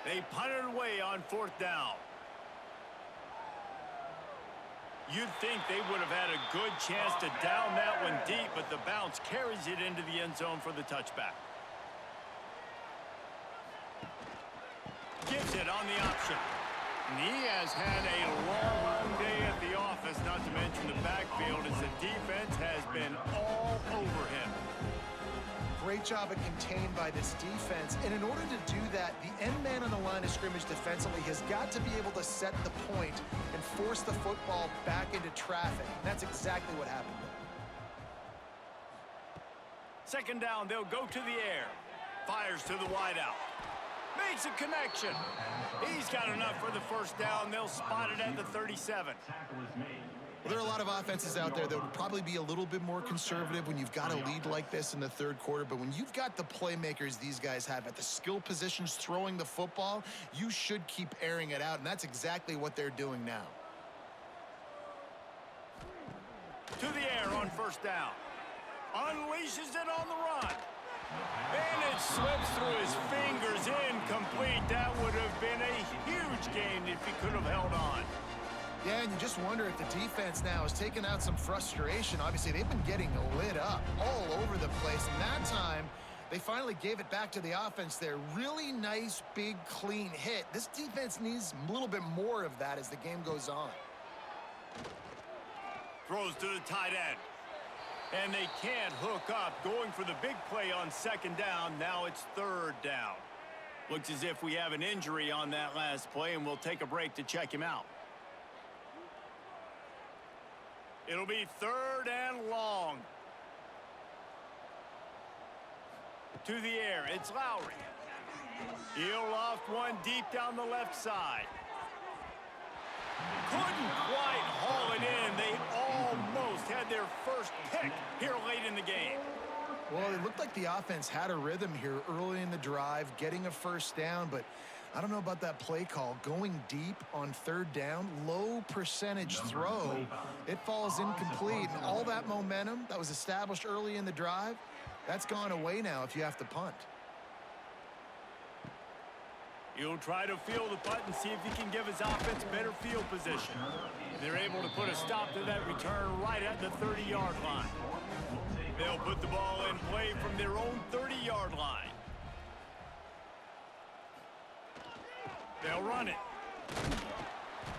Speaker 1: They punted away on 4th down. You'd think they would have had a good chance to down that one deep, but the bounce carries it into the end zone for the touchback. Gives it on the option. And he has had a long day at the office, not to mention the backfield, as the defense has been all over him.
Speaker 2: Great job of contained by this defense. And in order to do that, the end man on the line of scrimmage defensively has got to be able to set the point and force the football back into traffic. And that's exactly what happened there.
Speaker 1: 2nd down, they'll go to the air. Fires to the wideout. Makes a connection. He's got enough for the 1st down. They'll spot it at the 37.
Speaker 2: Well, there are a lot of offenses out there that would probably be a little bit more conservative when you've got a lead like this in the 3rd quarter. But when you've got the playmakers these guys have at the skill positions throwing the football, you should keep airing it out. And that's exactly what they're doing now.
Speaker 1: To the air on 1st down. Unleashes it on the run. And it slips through his fingers, incomplete. That would have been a huge gain if he could have held on.
Speaker 2: Yeah, and you just wonder if the defense now is taking out some frustration. Obviously, they've been getting lit up all over the place. And that time, they finally gave it back to the offense there. Really nice, big, clean hit. This defense needs a little bit more of that as the game goes on.
Speaker 1: Throws to the tight end. And they can't hook up. Going for the big play on 2nd down. Now it's 3rd down. Looks as if we have an injury on that last play, and we'll take a break to check him out. It'll be 3rd and long. To the air, it's Lowry. He'll loft one deep down the left side. Couldn't quite haul it in. They almost had their first pick here late in the game.
Speaker 2: Well, it looked like the offense had a rhythm here early in the drive, getting a 1st down, but I don't know about that play call. Going deep on 3rd down, low percentage throw. It falls incomplete, and all that momentum that was established early in the drive, that's gone away now if you have to punt.
Speaker 1: He'll try to field the putt and see if he can give his offense better field position. They're able to put a stop to that return right at the 30-yard line. They'll put the ball in play from their own 30-yard line. They'll run it.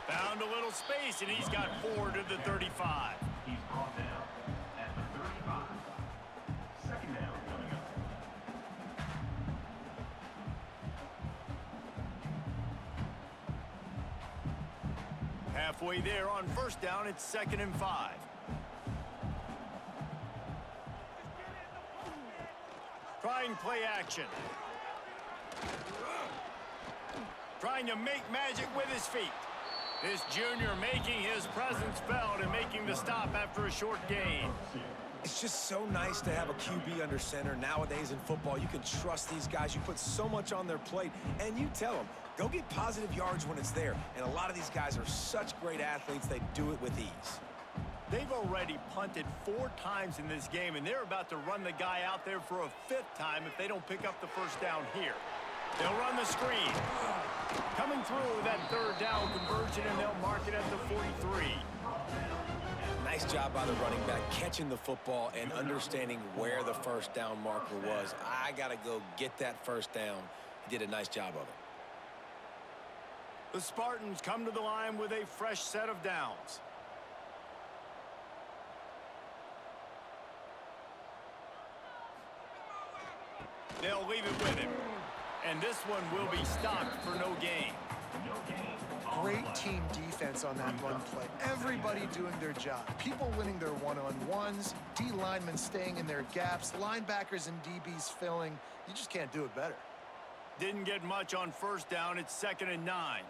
Speaker 1: Found a little space, and he's got 4 to the 35.
Speaker 4: He's brought down at the 35. Second down coming up.
Speaker 1: Halfway there on first down, it's 2nd and 5. Trying play action. Trying to make magic with his feet. This junior making his presence felt and making the stop after a short gain.
Speaker 3: It's just so nice to have a QB under center. Nowadays in football, you can trust these guys. You put so much on their plate, and you tell them, go get positive yards when it's there. And a lot of these guys are such great athletes, they do it with ease.
Speaker 1: They've already punted 4 times in this game, and they're about to run the guy out there for a 5th time if they don't pick up the first down here. They'll run the screen. Coming through that 3rd down conversion, and they'll mark it at the 43.
Speaker 3: Nice job by the running back, catching the football and understanding where the first down marker was. I got to go get that first down. He did a nice job of it.
Speaker 1: The Spartans come to the line with a fresh set of downs. They'll leave it with him. And this one will be stopped for no gain.
Speaker 2: Great team defense on that run play. Everybody doing their job. People winning their one-on-ones, D linemen staying in their gaps, linebackers and DBs filling. You just can't do it better.
Speaker 1: Didn't get much on first down. It's 2nd and 9.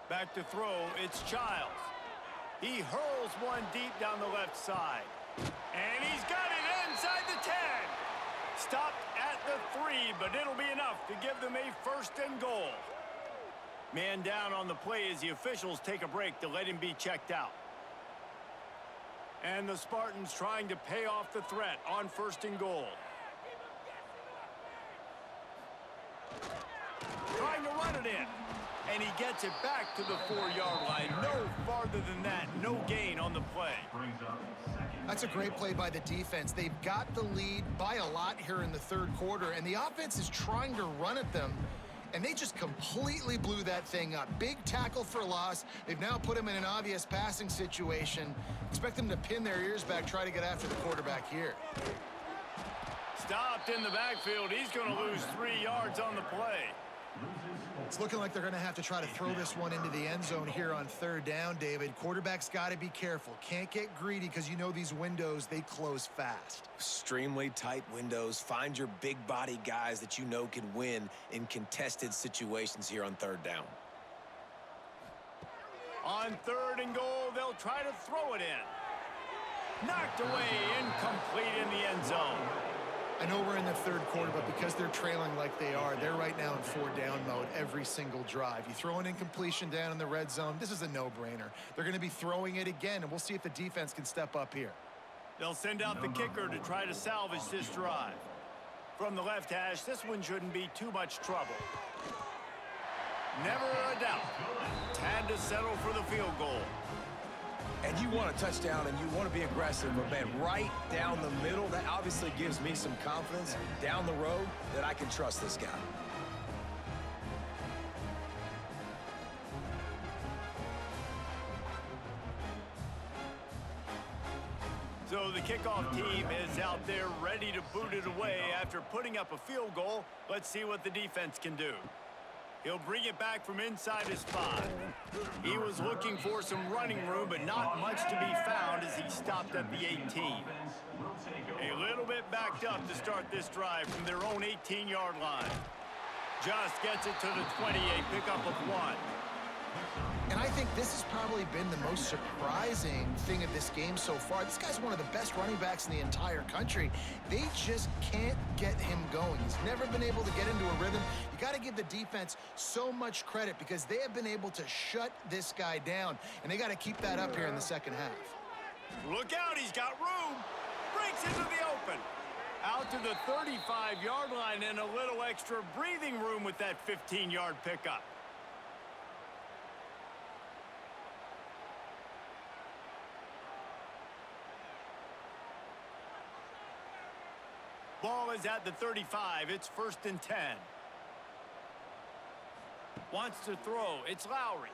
Speaker 1: Back to throw. It's Childs. He hurls one deep down the left side. And he's got it inside the 10. Stopped at the 3, but it'll be enough to give them a 1st and goal. Man down on the play as the officials take a break to let him be checked out. And the Spartans trying to pay off the threat on 1st and goal. Trying to run it in. And he gets it back to the 4-yard line. No farther than that. No gain on the play.
Speaker 2: That's a great play by the defense. They've got the lead by a lot here in the 3rd quarter, and the offense is trying to run at them, and they just completely blew that thing up. Big tackle for loss. They've now put him in an obvious passing situation. Expect them to pin their ears back, try to get after the quarterback here.
Speaker 1: Stopped in the backfield. He's going to lose 3 yards on the play.
Speaker 2: It's looking like they're going to have to try to throw this one into the end zone here on 3rd down, David. Quarterback's got to be careful. Can't get greedy because you know these windows, they close fast.
Speaker 3: Extremely tight windows. Find your big body guys that you know can win in contested situations here on 3rd down.
Speaker 1: On 3rd and goal, they'll try to throw it in. Knocked away, incomplete in the end zone.
Speaker 2: I know we're in the 3rd quarter, but because they're trailing like they are, they're right now in 4-down mode every single drive. You throw an incompletion down in the red zone, this is a no-brainer. They're going to be throwing it again, and we'll see if the defense can step up here.
Speaker 1: They'll send out the kicker to try to salvage this drive. From the left hash, this one shouldn't be too much trouble. Never a doubt. Had to settle for the field goal.
Speaker 3: And you want a touchdown and you want to be aggressive, but man, right down the middle, that obviously gives me some confidence down the road that I can trust this guy.
Speaker 1: So the kickoff team is out there ready to boot it away after putting up a field goal. Let's see what the defense can do. He'll bring it back from inside his 5. He was looking for some running room, but not much to be found as he stopped at the 18. A little bit backed up to start this drive from their own 18-yard line. Just gets it to the 28, pickup of 1.
Speaker 2: And I think this has probably been the most surprising thing of this game so far. This guy's one of the best running backs in the entire country. They just can't get him going. He's never been able to get into a rhythm. You got to give the defense so much credit because they have been able to shut this guy down, and they got to keep that up here in the 2nd half.
Speaker 1: Look out, he's got room. Breaks into the open. Out out to the 35-yard line and a little extra breathing room with that 15-yard pickup. Ball is at the 35. It's 1st and 10. Wants to throw. It's Lowry.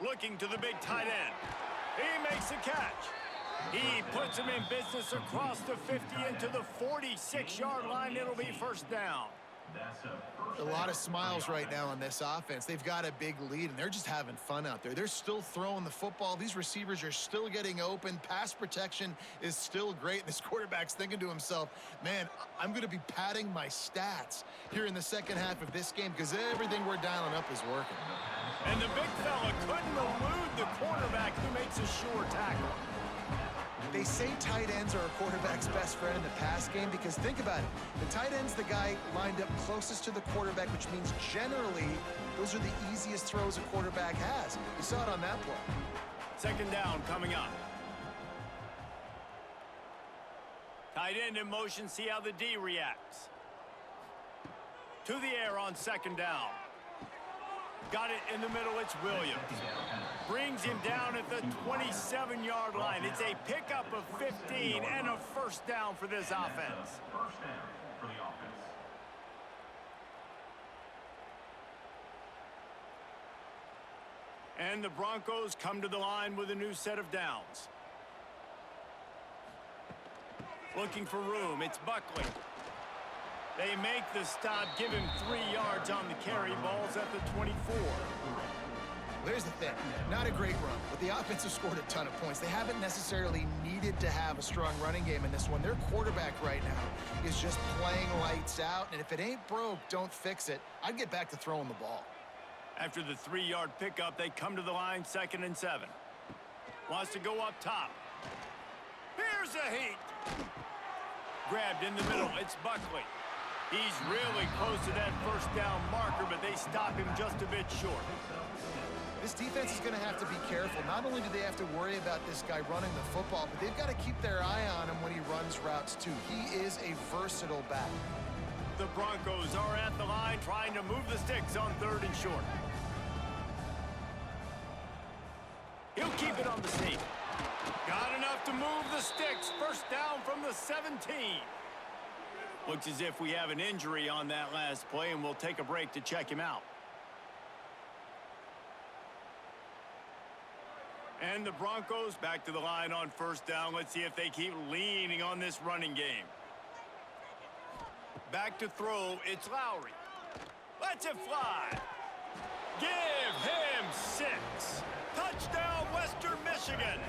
Speaker 1: Looking to the big tight end. He makes a catch. He puts him in business across the 50 into the 46-yard line. It'll be 1st down.
Speaker 2: A lot of smiles right now on this offense. They've got a big lead, and they're just having fun out there. They're still throwing the football. These receivers are still getting open. Pass protection is still great. This quarterback's thinking to himself, man, I'm going to be padding my stats here in the second half of this game because everything we're dialing up is working.
Speaker 1: And the big fella couldn't elude the quarterback who makes a sure tackle.
Speaker 2: They say tight ends are a quarterback's best friend in the pass game because think about it. The tight end's the guy lined up closest to the quarterback, which means generally those are the easiest throws a quarterback has. You saw it on that play.
Speaker 1: 2nd down coming up. Tight end in motion, see how the D reacts. To the air on 2nd down. Got it in the middle, it's Williams. Brings him down at the 27-yard line. It's a pickup of 15 and a 1st down for this offense.
Speaker 4: 1st down for the offense.
Speaker 1: And the Broncos come to the line with a new set of downs. Looking for room, it's Buckley. They make the stop, give him 3 yards on the carry. Ball's at the 24.
Speaker 2: Here's the thing, not a great run, but the offense has scored a ton of points. They haven't necessarily needed to have a strong running game in this one. Their quarterback right now is just playing lights out, and if it ain't broke, don't fix it. I'd get back to throwing the ball.
Speaker 1: After the 3-yard pickup, they come to the line, 2nd and 7. Wants to go up top. Here's a heat. Grabbed in the middle, it's Buckley. He's really close to that 1st down marker, but they stop him just a bit short.
Speaker 2: This defense is going to have to be careful. Not only do they have to worry about this guy running the football, but they've got to keep their eye on him when he runs routes too. He is a versatile back.
Speaker 1: The Broncos are at the line trying to move the sticks on 3rd and short. He'll keep it on the seam. Got enough to move the sticks. 1st down from the 17. Looks as if we have an injury on that last play, and we'll take a break to check him out. And the Broncos back to the line on 1st down. Let's see if they keep leaning on this running game. Back to throw, it's Lowry. Lets it fly. Give him 6. Touchdown, Western Michigan.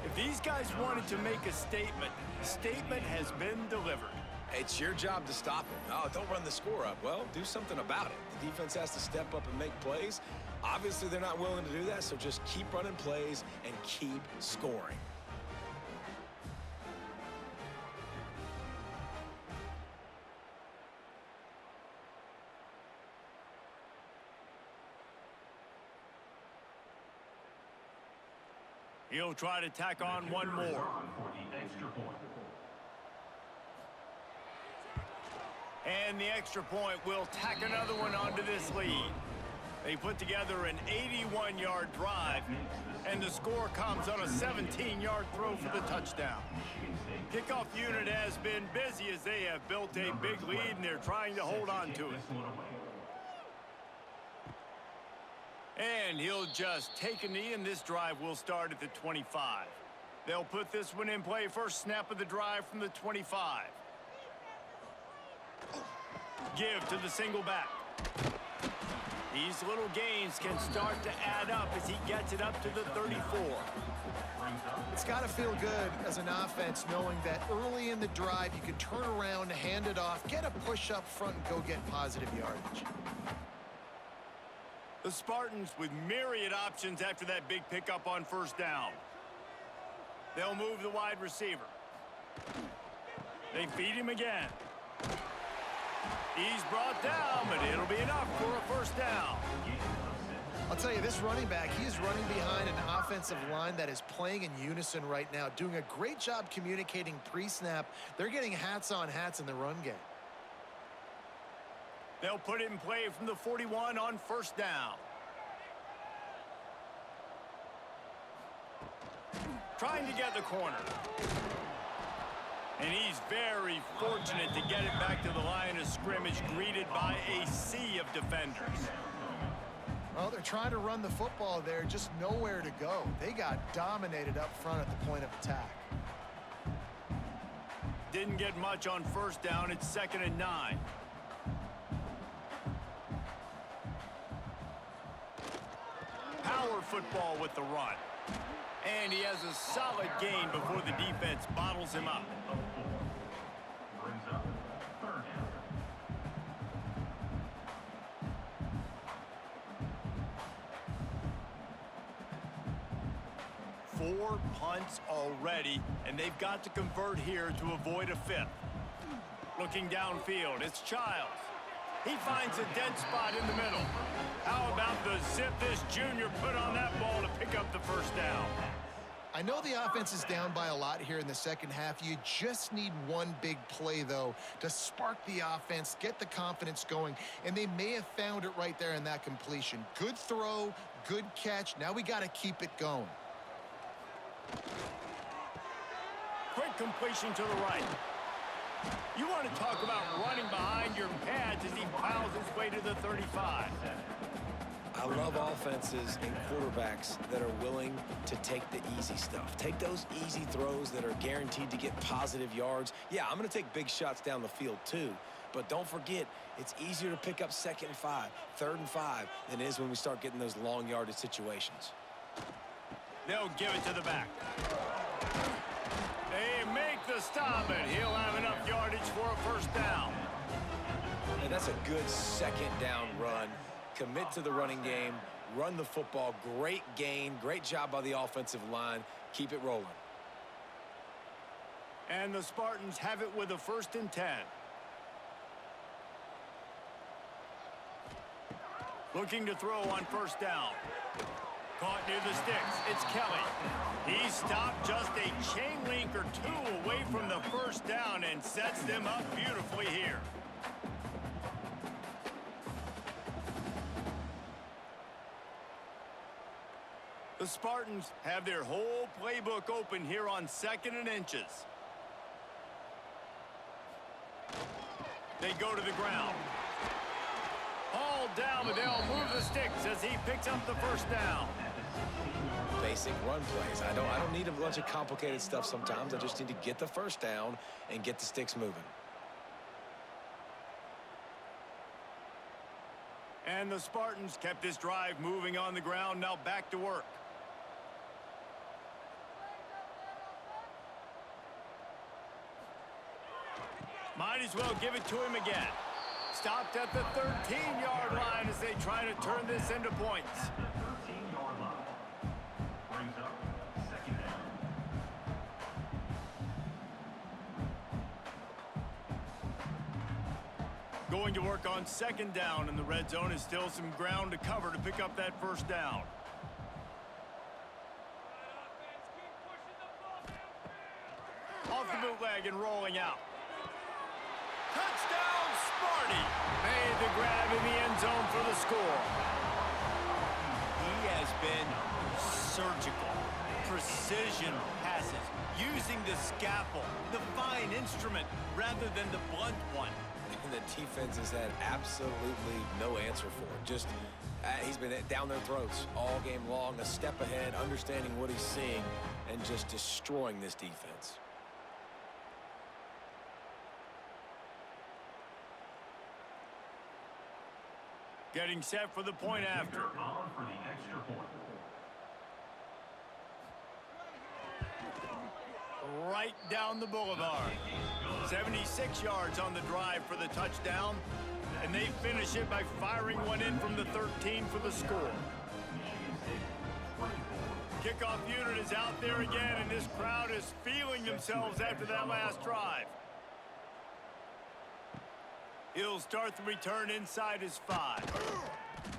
Speaker 1: If these guys wanted to make a statement, the statement has been delivered.
Speaker 3: It's your job to stop him. Oh, don't run the score up. Well, do something about it. The defense has to step up and make plays. Obviously, they're not willing to do that, so just keep running plays and keep scoring.
Speaker 1: He'll try to tack on one more.
Speaker 4: For the extra point.
Speaker 1: And the extra point will tack another one onto this lead. They put together an 81-yard drive, and the score comes on a 17-yard throw for the touchdown. Kickoff unit has been busy as they have built a big lead, and they're trying to hold on to it. And he'll just take a knee, and this drive will start at the 25. They'll put this one in play. First snap of the drive from the 25. Give to the single back. These little gains can start to add up as he gets it up to the 34.
Speaker 2: It's got to feel good as an offense knowing that early in the drive you can turn around, hand it off, get a push up front, and go get positive yardage.
Speaker 1: The Spartans with myriad options after that big pickup on 1st down. They'll move the wide receiver. They feed him again. He's brought down, but it'll be enough for a 1st down.
Speaker 2: I'll tell you, this running back, he is running behind an offensive line that is playing in unison right now, doing a great job communicating pre-snap. They're getting hats on hats in the run game.
Speaker 1: They'll put it in play from the 41 on first down. Trying to get the corner. And he's very fortunate to get it back to the line of scrimmage, greeted by a sea of defenders.
Speaker 2: Well, they're trying to run the football there, just nowhere to go. They got dominated up front at the point of attack.
Speaker 1: Didn't get much on first down. It's 2nd and 9. Power football with the run. And he has a solid gain before the defense bottles him up.
Speaker 4: Brings up 3rd down.
Speaker 1: 4 punts already, and they've got to convert here to avoid a 5th. Looking downfield, it's Childs. He finds a dead spot in the middle. How about the zip this junior put on that ball to pick up the first down?
Speaker 2: I know the offense is down by a lot here in the second half. You just need one big play, though, to spark the offense, get the confidence going, and they may have found it right there in that completion. Good throw, good catch. Now we got to keep it going.
Speaker 1: Quick completion to the right. You want to talk about running behind your pads as he plows his way to the 35.
Speaker 3: I love offenses and quarterbacks that are willing to take the easy stuff. Take those easy throws that are guaranteed to get positive yards. Yeah, I'm going to take big shots down the field too. But don't forget, it's easier to pick up 2nd and 5, 3rd and 5 than it is when we start getting those long yardage situations.
Speaker 1: They'll give it to the back. They make the stop, and he'll have enough yardage for a first down.
Speaker 3: And that's a good 2nd down run. Commit to the running game, run the football. Great gain, great job by the offensive line. Keep it rolling.
Speaker 1: And the Spartans have it with a 1st and 10. Looking to throw on first down. Caught near the sticks. It's Kelly. He stopped just a chain link or 2 away from the first down and sets them up beautifully here. The Spartans have their whole playbook open here on 2nd and inches. They go to the ground. All down, but they'll move the sticks as he picks up the first down.
Speaker 3: Basic run plays. I don't need a bunch of complicated stuff sometimes. I just need to get the first down and get the sticks moving.
Speaker 1: And the Spartans kept this drive moving on the ground. Now back to work. Might as well give it to him again. Stopped at the 13-yard line as they try to turn this into points.
Speaker 4: At the 13-yard line. Brings up 2nd down.
Speaker 1: Going to work on 2nd down, and the red zone is still some ground to cover to pick up that first down. Off the bootleg and rolling out. Touchdown, Sparty! Made the grab in the end zone for the score. He has been surgical. Precision passes, using the scalpel, the fine instrument, rather than the blunt one.
Speaker 3: And the defense has had absolutely no answer for it. Just, he's been down their throats all game long, a step ahead, understanding what he's seeing, and just destroying this defense.
Speaker 1: Getting set for the point after.
Speaker 4: On for the extra point.
Speaker 1: Right down the boulevard. 76 yards on the drive for the touchdown. And they finish it by firing one in from the 13 for the score. Kickoff unit is out there again, and this crowd is feeling themselves after that last drive. He'll start the return inside his 5.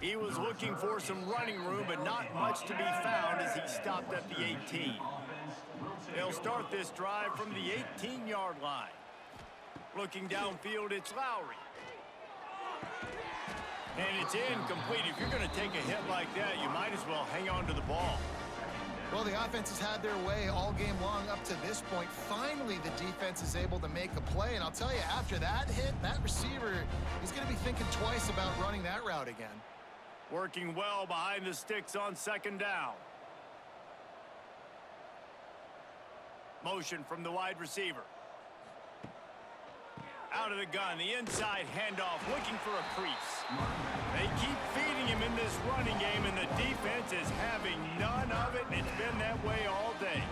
Speaker 1: He was looking for some running room, but not much to be found as he stopped at the 18. They'll start this drive from the 18-yard line. Looking downfield, it's Lowry. And it's incomplete. If you're going to take a hit like that, you might as well hang on to the ball.
Speaker 2: Well, the offense has had their way all game long up to this point. Finally, the defense is able to make a play. And I'll tell you, after that hit, that receiver, he's going to be thinking twice about running that route again.
Speaker 1: Working well behind the sticks on second down. Motion from the wide receiver. Out of the gun, the inside handoff, looking for a crease. They keep feeding him in this running game, and the defense is having none of it, and it's been that way all day.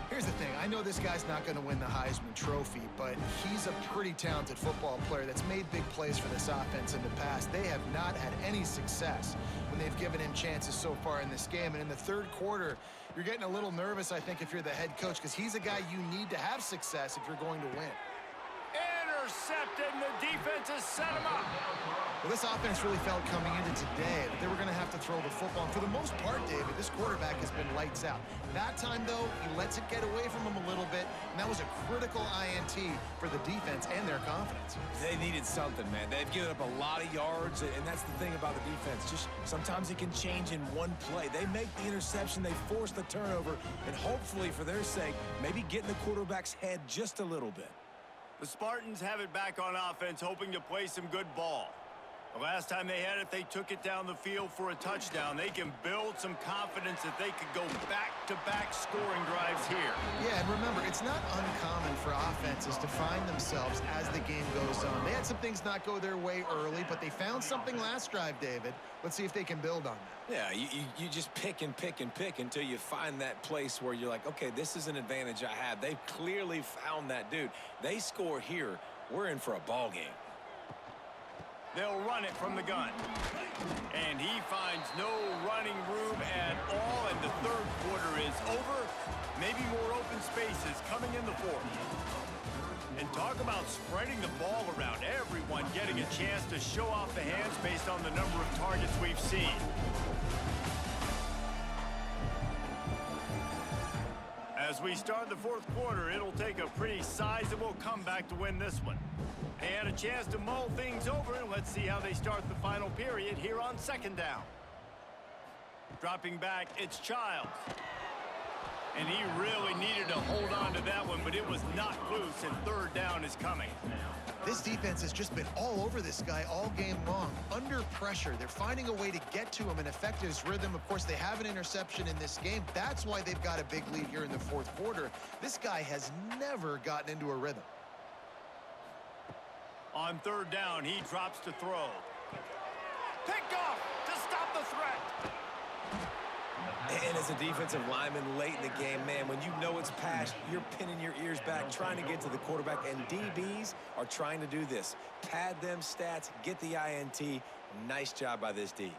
Speaker 2: Here's the thing. I know this guy's not going to win the Heisman Trophy, but he's a pretty talented football player that's made big plays for this offense in the past. They have not had any success when they've given him chances so far in this game. And in the third quarter, you're getting a little nervous, I think, if you're the head coach, because he's a guy you need to have success if you're going to win.
Speaker 1: Intercepted, and the defense has set him up.
Speaker 2: Well, this offense really felt coming into today that they were going to have to throw the football. And for the most part, David, this quarterback has been lights out. That time, though, he lets it get away from him a little bit, and that was a critical INT for the defense and their confidence.
Speaker 3: They needed something, man. They've given up a lot of yards, and that's the thing about the defense. Just sometimes it can change in one play. They make the interception, they force the turnover, and hopefully, for their sake, maybe get in the quarterback's head just a little bit.
Speaker 1: The Spartans have it back on offense, hoping to play some good ball. The last time they had it, they took it down the field for a touchdown. They can build some confidence that they could go back-to-back scoring drives here.
Speaker 2: Yeah, and remember, it's not uncommon for offenses to find themselves as the game goes on. They had some things not go their way early, but they found something last drive, David. Let's see if they can build on that.
Speaker 3: Yeah, you just pick and pick and pick until you find that place where you're like, okay, this is an advantage I have. They've clearly found that, dude. They score here, we're in for a ball game.
Speaker 1: They'll run it from the gun. And he finds no running room at all, and the third quarter is over. Maybe more open spaces coming in the fourth. And talk about spreading the ball around. Everyone getting a chance to show off the hands based on the number of targets we've seen. As we start the fourth quarter, it'll take a pretty sizable comeback to win this one. They had a chance to mull things over, and let's see how they start the final period here on second down. Dropping back, it's Childs. And he really needed to hold on to that one, but it was not loose, and third down is coming.
Speaker 2: This defense has just been all over this guy all game long. Under pressure, they're finding a way to get to him and affect his rhythm. Of course, they have an interception in this game. That's why they've got a big lead here in the fourth quarter. This guy has never gotten into a rhythm.
Speaker 1: On third down, he drops to throw. Picked off to stop the threat.
Speaker 3: And as a defensive lineman late in the game, man, when you know it's passed, you're pinning your ears back, trying to get to the quarterback, and DBs are trying to do this. Pad them stats, get the INT. Nice job by this D.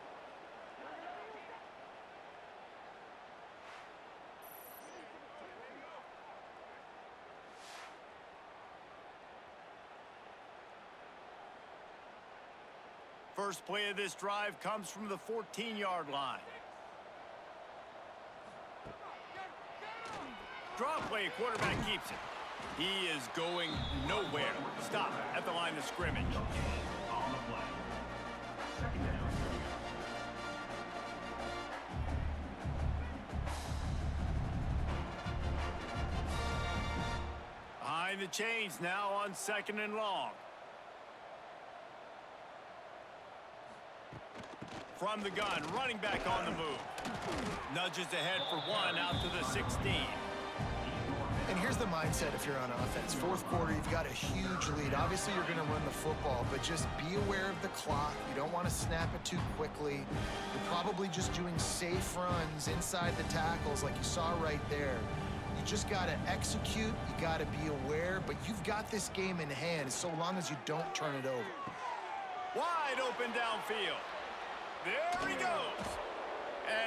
Speaker 1: First play of this drive comes from the 14-yard line. Draw play, quarterback keeps it. He is going nowhere. Stop at the line of scrimmage.
Speaker 4: On the play. Second down.
Speaker 1: Behind the chains now on second and long. From the gun, running back on the move. Nudges ahead for one out to the 16.
Speaker 2: And here's the mindset if you're on offense. Fourth quarter, you've got a huge lead. Obviously, you're going to run the football, but just be aware of the clock. You don't want to snap it too quickly. You're probably just doing safe runs inside the tackles like you saw right there. You just got to execute. You got to be aware, but you've got this game in hand so long as you don't turn it over.
Speaker 1: Wide open downfield. There he goes.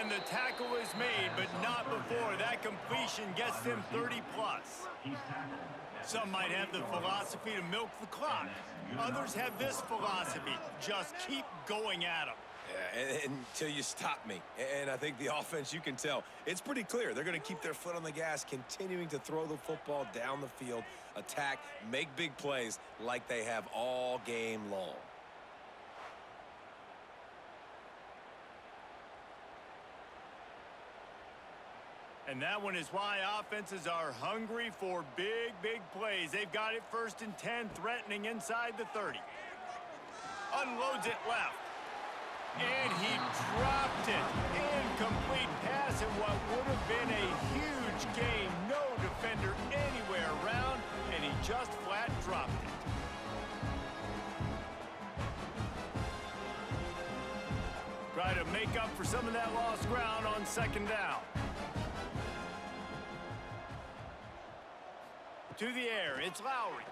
Speaker 1: And the tackle is made, but not before. That completion gets them 30+. Some might have the philosophy to milk the clock. Others have this philosophy, just keep going at them.
Speaker 3: Yeah, until you stop me. And I think the offense, you can tell, it's pretty clear. They're going to keep their foot on the gas, continuing to throw the football down the field, attack, make big plays like they have all game long.
Speaker 1: And that one is why offenses are hungry for big, big plays. They've got it 1st and 10, threatening inside the 30. Unloads it left. And he dropped it. Incomplete pass in what would have been a huge gain. No defender anywhere around, and he just flat dropped it. Try to make up for some of that lost ground on 2nd down. To the air, it's Lowry.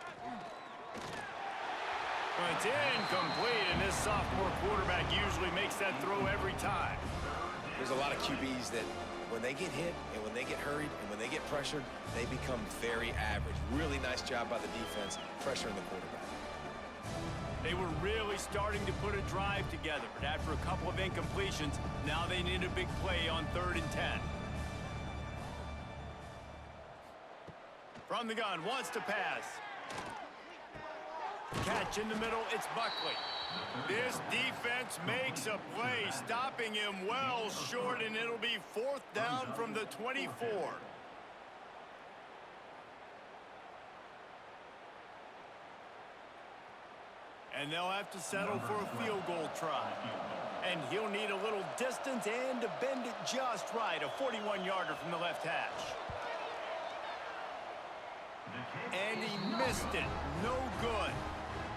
Speaker 1: It's incomplete, and this sophomore quarterback usually makes that throw every time.
Speaker 3: There's a lot of QBs that when they get hit and when they get hurried and when they get pressured, they become very average. Really nice job by the defense pressuring the quarterback.
Speaker 1: They were really starting to put a drive together, but after a couple of incompletions, now they need a big play on 3rd and 10. From the gun, wants to pass. Catch in the middle, it's Buckley. This defense makes a play, stopping him well short, and it'll be 4th down from the 24. And they'll have to settle for a field goal try. And he'll need a little distance and to bend it just right, a 41-yarder from the left hash. And he missed it. No good.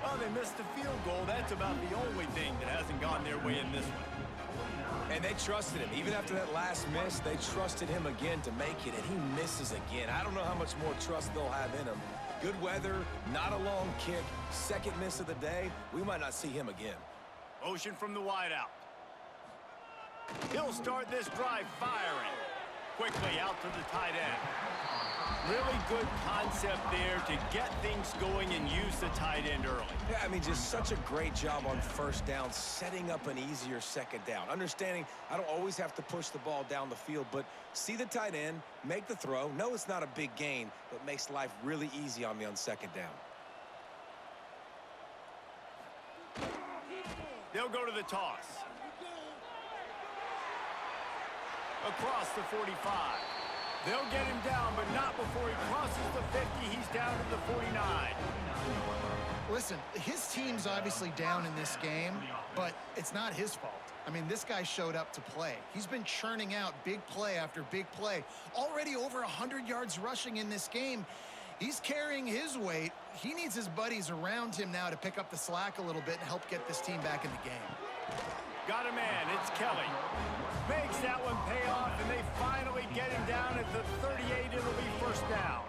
Speaker 1: Well, they missed the field goal. That's about the only thing that hasn't gone their way in this one.
Speaker 3: And they trusted him. Even after that last miss, they trusted him again to make it, and he misses again. I don't know how much more trust they'll have in him. Good weather, not a long kick, 2nd miss of the day. We might not see him again.
Speaker 1: Motion from the wideout. He'll start this drive firing. Quickly out to the tight end. Really good concept there to get things going and use the tight end early.
Speaker 3: Yeah, I mean, just such a great job on 1st down, setting up an easier 2nd down. Understanding I don't always have to push the ball down the field, but see the tight end, make the throw. No, it's not a big gain, but makes life really easy on me on 2nd down.
Speaker 1: They'll go to the toss. Across the 45. They'll get him down, but not before he crosses the 50. He's down to the 49.
Speaker 2: Listen, his team's obviously down in this game, but it's not his fault. I mean, this guy showed up to play. He's been churning out big play after big play. Already over 100 yards rushing in this game. He's carrying his weight. He needs his buddies around him now to pick up the slack a little bit and help get this team back in the game.
Speaker 1: Got a man. It's Kelly. Makes that one pay off, and they finally get him down at the 38. It'll be 1st down.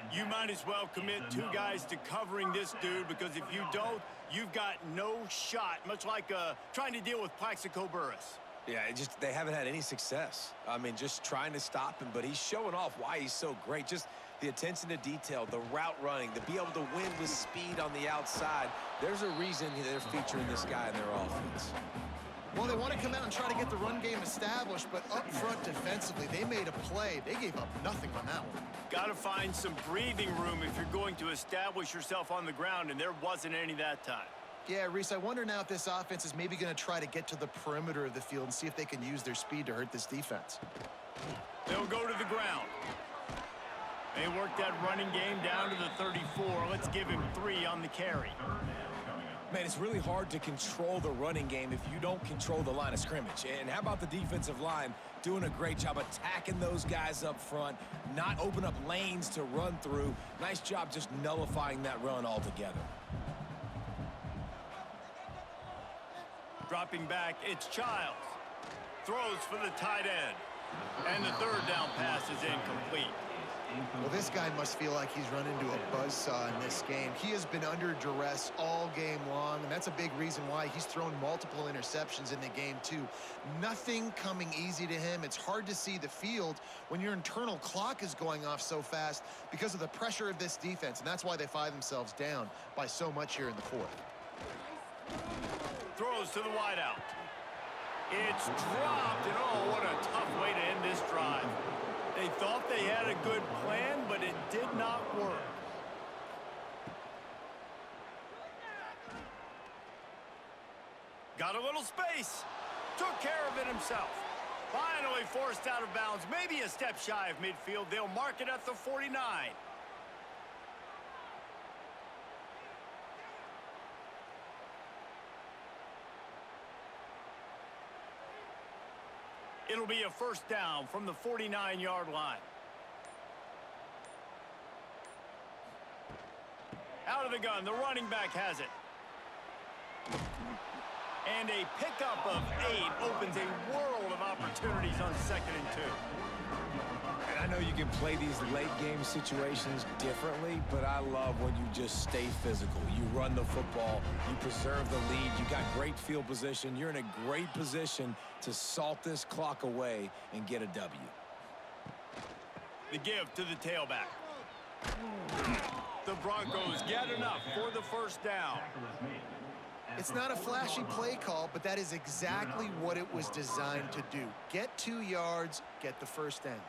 Speaker 1: You might as well commit 2 guys to covering this dude, because if you don't, you've got no shot, much like trying to deal with Plaxico Burress.
Speaker 3: Yeah, they haven't had any success. I mean, just trying to stop him, but he's showing off why he's so great. Just the attention to detail, the route running, to be able to win with speed on the outside. There's a reason they're featuring this guy in their offense.
Speaker 2: Well, they want to come out and try to get the run game established, but up front defensively, they made a play. They gave up nothing on that one.
Speaker 1: Got to find some breathing room if you're going to establish yourself on the ground, and there wasn't any that time.
Speaker 2: Yeah, Reese, I wonder now if this offense is maybe going to try to get to the perimeter of the field and see if they can use their speed to hurt this defense.
Speaker 1: They'll go to the ground. They work that running game down to the 34. Let's give him 3 on the carry.
Speaker 3: Man, it's really hard to control the running game if you don't control the line of scrimmage. And how about the defensive line doing a great job attacking those guys up front, not open up lanes to run through. Nice job just nullifying that run altogether.
Speaker 1: Dropping back, it's Childs. Throws for the tight end. And the 3rd down pass is incomplete.
Speaker 2: Well, this guy must feel like he's run into a buzzsaw in this game. He has been under duress all game long, and that's a big reason why he's thrown multiple interceptions in the game, too. Nothing coming easy to him. It's hard to see the field when your internal clock is going off so fast because of the pressure of this defense, and that's why they find themselves down by so much here in the fourth.
Speaker 1: Throws to the wideout. It's dropped, and oh, what a tough way to end this drive. They thought they had a good plan, but it did not work. Got a little space. Took care of it himself. Finally forced out of bounds, maybe a step shy of midfield. They'll mark it at the 49. It'll be a first down from the 49-yard line. Out of the gun, the running back has it. And a pickup of 8 opens a world of opportunities on 2nd and 2.
Speaker 3: And I know you can play these late-game situations differently, but I love when you just stay physical. You run the football, you preserve the lead, you got great field position, you're in a great position to salt this clock away and get a W.
Speaker 1: The give to the tailback. The Broncos get enough for the first down.
Speaker 2: It's not a flashy play call, but that is exactly what it was designed to do. Get 2 yards, get the first down.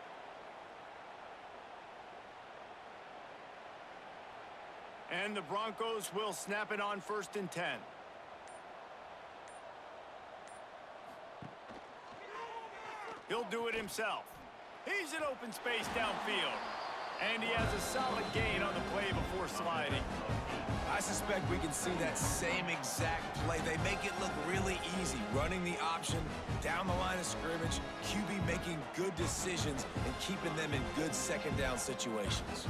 Speaker 1: And the Broncos will snap it on 1st and 10. He'll do it himself. He's in open space downfield. And he has a solid gain on the play before sliding.
Speaker 3: I suspect we can see that same exact play. They make it look really easy, running the option down the line of scrimmage, QB making good decisions and keeping them in good 2nd down situations.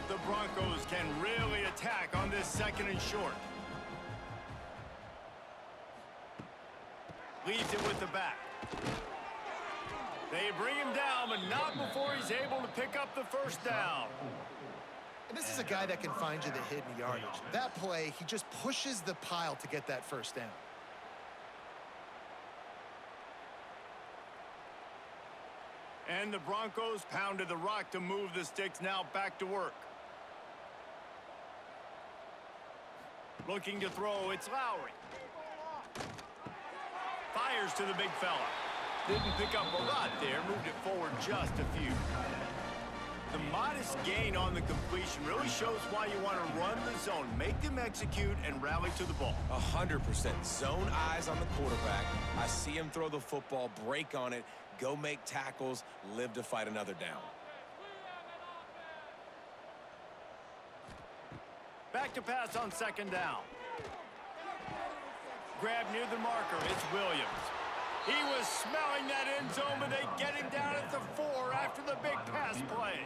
Speaker 1: The Broncos can really attack on this 2nd and short. Leaves it with the back. They bring him down, but not before he's able to pick up the first down.
Speaker 2: And this is a guy that can find you the hidden yardage. That play, he just pushes the pile to get that first down.
Speaker 1: And the Broncos pounded the rock to move the sticks, now back to work. Looking to throw, it's Lowry. Fires to the big fella. Didn't pick up a lot there, moved it forward just a few. The modest gain on the completion really shows why you want to run the zone. Make them execute and rally to the ball.
Speaker 3: 100%. Zone eyes on the quarterback. I see him throw the football, break on it, go make tackles, live to fight another down.
Speaker 1: Back to pass on 2nd down. Grab near the marker. It's Williams. He was smelling that end zone, but they get him down at the 4 after the big pass play.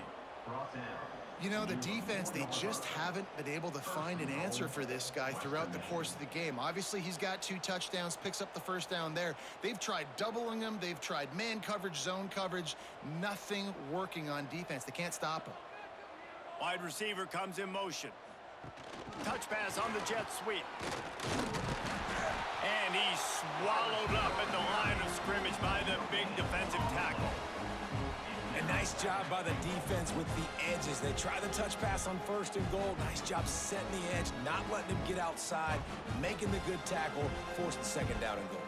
Speaker 2: You know, the defense, they just haven't been able to find an answer for this guy throughout the course of the game. Obviously, he's got 2 touchdowns, picks up the first down there. They've tried doubling him. They've tried man coverage, zone coverage. Nothing working on defense. They can't stop him.
Speaker 1: Wide receiver comes in motion. Touch pass on the jet sweep. And he's swallowed up at the line of scrimmage by the big defensive tackle.
Speaker 3: A nice job by the defense with the edges. They try the touch pass on 1st and goal. Nice job setting the edge, not letting him get outside, making the good tackle, forcing 2nd down and goal.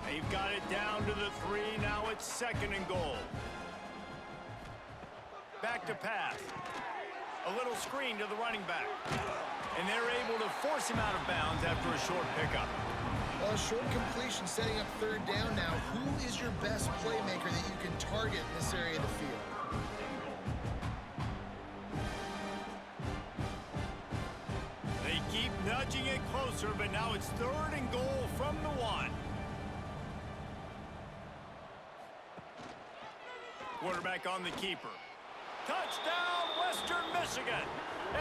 Speaker 1: They've got it down to the 3. Now it's 2nd and goal. Back to pass. A little screen to the running back. And they're able to force him out of bounds after a short pickup.
Speaker 2: Well, a short completion setting up 3rd down now. Who is your best playmaker that you can target in this area of the field?
Speaker 1: They keep nudging it closer, but now it's 3rd and goal from the 1. Quarterback on the keeper. Touchdown, Western Michigan.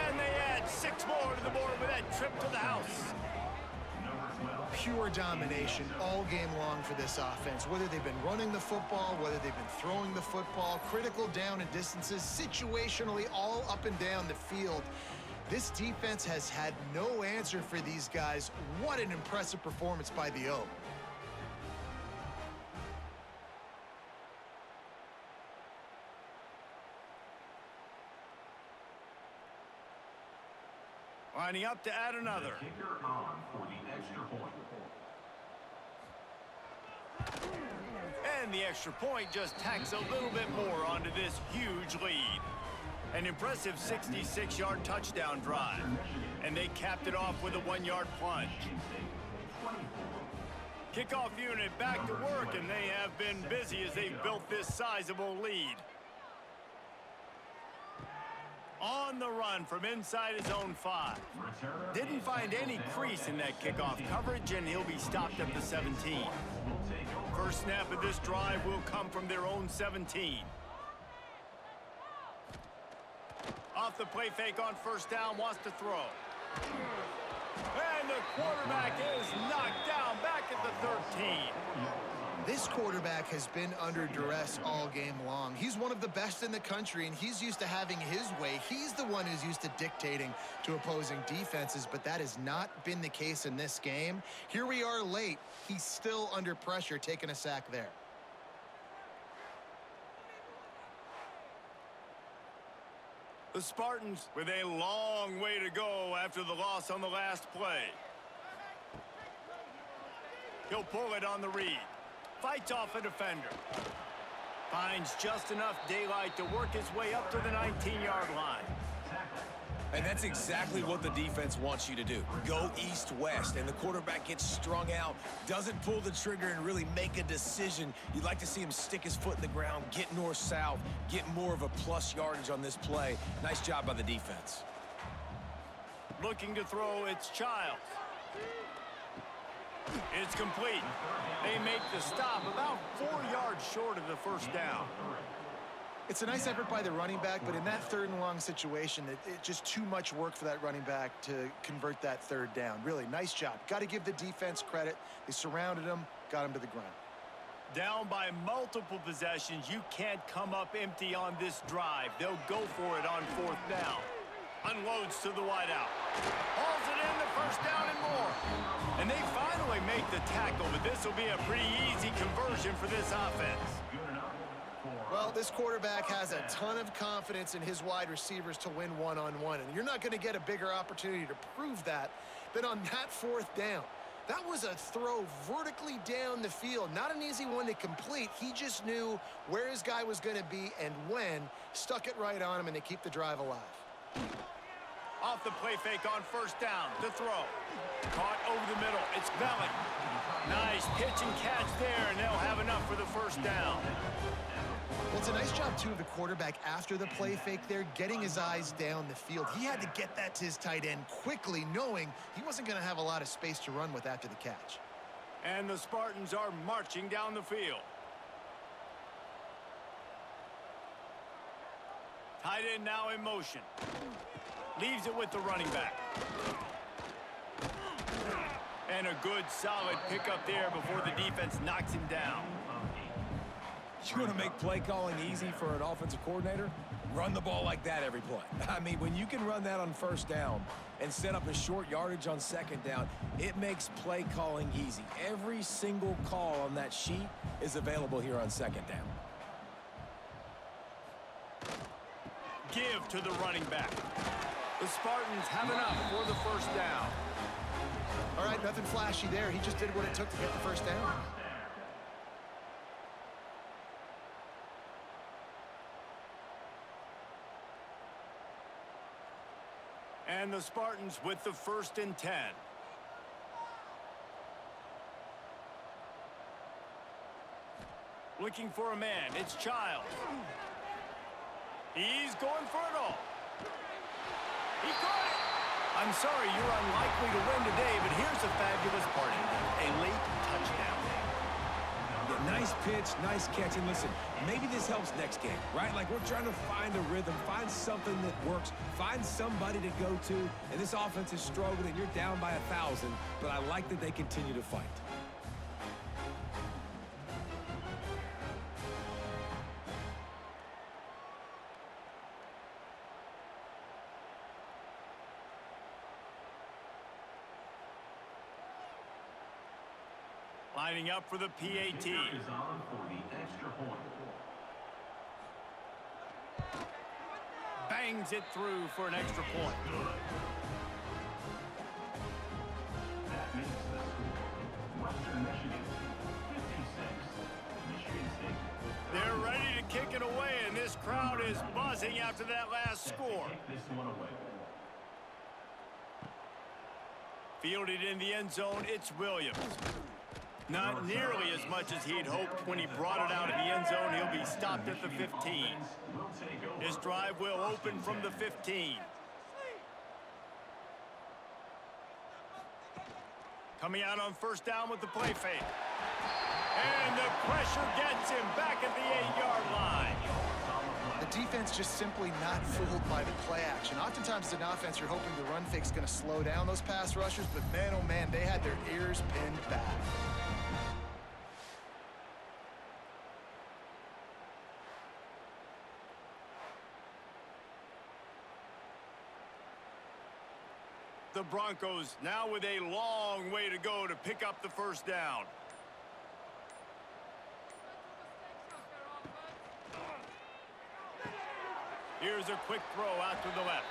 Speaker 1: And they add 6 more to the board with that trip to the house.
Speaker 2: pure domination all game long for this offense. Whether they've been running the football, whether they've been throwing the football, critical down and distances, situationally all up and down the field. This defense has had no answer for these guys. What an impressive performance by the O.
Speaker 1: Lining up to add another.
Speaker 4: Kicker on for the extra point.
Speaker 1: And the extra point just tacks a little bit more onto this huge lead. An impressive 66-yard touchdown drive. And they capped it off with a 1-yard plunge. Kickoff unit back to work, and they have been busy as they've built this sizable lead. On the run from inside his own 5. Didn't find any crease in that kickoff coverage, and he'll be stopped at the 17. First snap of this drive will come from their own 17. Off the play fake on first down, wants to throw. And the quarterback is knocked down back at the 13.
Speaker 2: This quarterback has been under duress all game long. He's one of the best in the country, and he's used to having his way. He's the one who's used to dictating to opposing defenses, but that has not been the case in this game. Here we are late. He's still under pressure, taking a sack there.
Speaker 1: The Spartans with a long way to go after the loss on the last play. He'll pull it on the read. Fights off a defender. Finds just enough daylight to work his way up to the 19-yard line.
Speaker 3: And that's exactly what the defense wants you to do. Go east-west, and the quarterback gets strung out, doesn't pull the trigger and really make a decision. You'd like to see him stick his foot in the ground, get north-south, get more of a plus yardage on this play. Nice job by the defense.
Speaker 1: Looking to throw, it's Childs. It's complete. They make the stop about 4 yards short of the first down.
Speaker 2: It's a nice effort by the running back, but in that third and long situation, it's just too much work for that running back to convert that third down. Really, nice job. Got to give the defense credit. They surrounded him, got him to the ground.
Speaker 1: Down by multiple possessions, you can't come up empty on this drive. They'll go for it on fourth down. Unloads to the wideout. Hauls it in, the first down and more. And they finally make the tackle, but this will be a pretty easy conversion for this offense.
Speaker 2: Well, this quarterback has a ton of confidence in his wide receivers to win one-on-one, and you're not going to get a bigger opportunity to prove that than on that fourth down. That was a throw vertically down the field. Not an easy one to complete. He just knew where his guy was going to be and when. Stuck it right on him, and they keep the drive alive.
Speaker 1: Off the play fake on first down to throw. Caught over the middle. It's Belling. Nice pitch and catch there, and they'll have enough for the first down.
Speaker 2: Well, it's a nice job, too, of the quarterback after the play fake there, getting his eyes down the field. He had to get that to his tight end quickly, knowing he wasn't going to have a lot of space to run with after the catch.
Speaker 1: And the Spartans are marching down the field. Tight end now in motion. Leaves it with the running back. And a good, solid pickup there before the defense knocks him down.
Speaker 3: You want to make play calling easy for an offensive coordinator? Run the ball like that every play. I mean, when you can run that on first down and set up a short yardage on second down, it makes play calling easy. Every single call on that sheet is available here on second down.
Speaker 1: Give to the running back. The Spartans have enough for the first down.
Speaker 2: All right, nothing flashy there. He just did what it took to get the first down.
Speaker 1: And the Spartans with the 1st and 10. Looking for a man. It's Childs. He's going for it all. He caught it. I'm sorry, you're unlikely to win today, but here's the fabulous part of it. A late touchdown.
Speaker 3: Yeah, Nice pitch, nice catch. And listen, maybe this helps next game, right? Like, we're trying to find a rhythm, find something that works, find somebody to go to. And this offense is struggling. You're down by 1,000, but I like that they continue to fight.
Speaker 1: Lining up for the PAT.
Speaker 4: Kicker is on for the extra point.
Speaker 1: Bangs it through for an extra point.
Speaker 4: That makes the score Western Michigan 56, Michigan State.
Speaker 1: They're ready to kick it away, and this crowd is buzzing after that last score.
Speaker 4: Kick this one away.
Speaker 1: Fielded in the end zone, it's Williams. Not nearly as much as he'd hoped when he brought it out of the end zone. He'll be stopped at the 15. His drive will open from the 15. Coming out on first down with the play fake. And the pressure gets him back at the 8-yard line.
Speaker 2: The defense just simply not fooled by the play action. Oftentimes, in offense, you're hoping the run fake's going to slow down those pass rushers, but man, oh man, they had their ears pinned back.
Speaker 1: The Broncos now with a long way to go to pick up the first down. Here's a quick throw out to the left.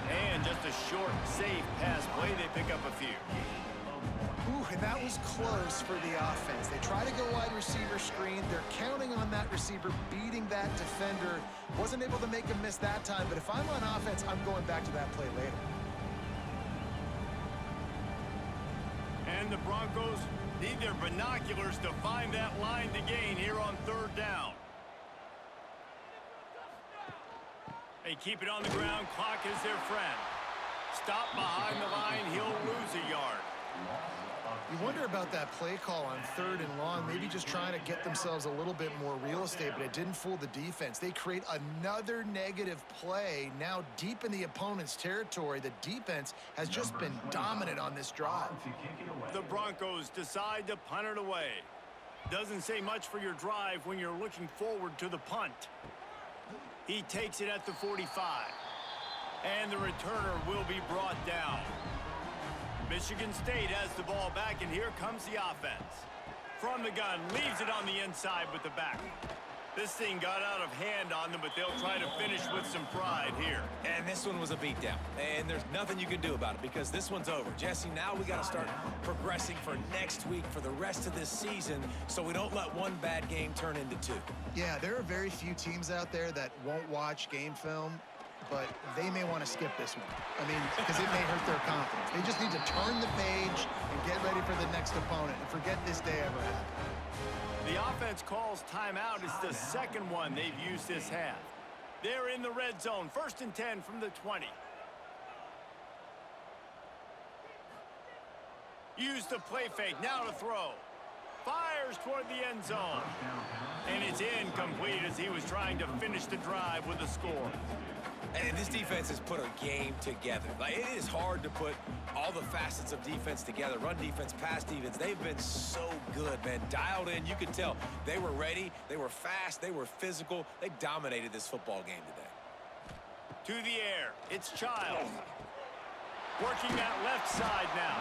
Speaker 1: And just a short, safe pass play. They pick up a few.
Speaker 2: Ooh, and that was close for the offense. They try to go wide receiver screen. They're counting on that receiver beating that defender. Wasn't able to make a miss that time, but if I'm on offense, I'm going back to that play later.
Speaker 1: And the Broncos need their binoculars to find that line to gain here on third down. They keep it on the ground. Clock is their friend. Stop behind the line. He'll lose a yard.
Speaker 2: You wonder about that play call on third and long, maybe just trying to get themselves a little bit more real estate, but it didn't fool the defense. They create another negative play now deep in the opponent's territory. The defense has just been dominant on this drive.
Speaker 1: The Broncos decide to punt it away. Doesn't say much for your drive when you're looking forward to the punt. He takes it at the 45. And the returner will be brought down. Michigan State has the ball back, and here comes the offense. From the gun, leaves it on the inside with the back. This thing got out of hand on them, but they'll try to finish with some pride here.
Speaker 3: And this one was a beatdown. And there's nothing you can do about it because this one's over. Jesse, now we got to start progressing for next week, for the rest of this season, so we don't let one bad game turn into two.
Speaker 2: Yeah, there are very few teams out there that won't watch game film, but they may want to skip this one. I mean, because it may hurt their confidence. They just need to turn the page and get ready for the next opponent and forget this day ever happened.
Speaker 1: The offense calls timeout. It's the second one they've used this half. They're in the red zone. 1st and 10 from the 20. Use the play fake. Now to throw. Fires toward the end zone. And it's incomplete as he was trying to finish the drive with a score.
Speaker 3: And this defense has put a game together. Like, it is hard to put all the facets of defense together. Run defense, pass defense. They've been so good, man. Dialed in. You could tell they were ready. They were fast. They were physical. They dominated this football game today.
Speaker 1: To the air. It's Childs. Working that left side now.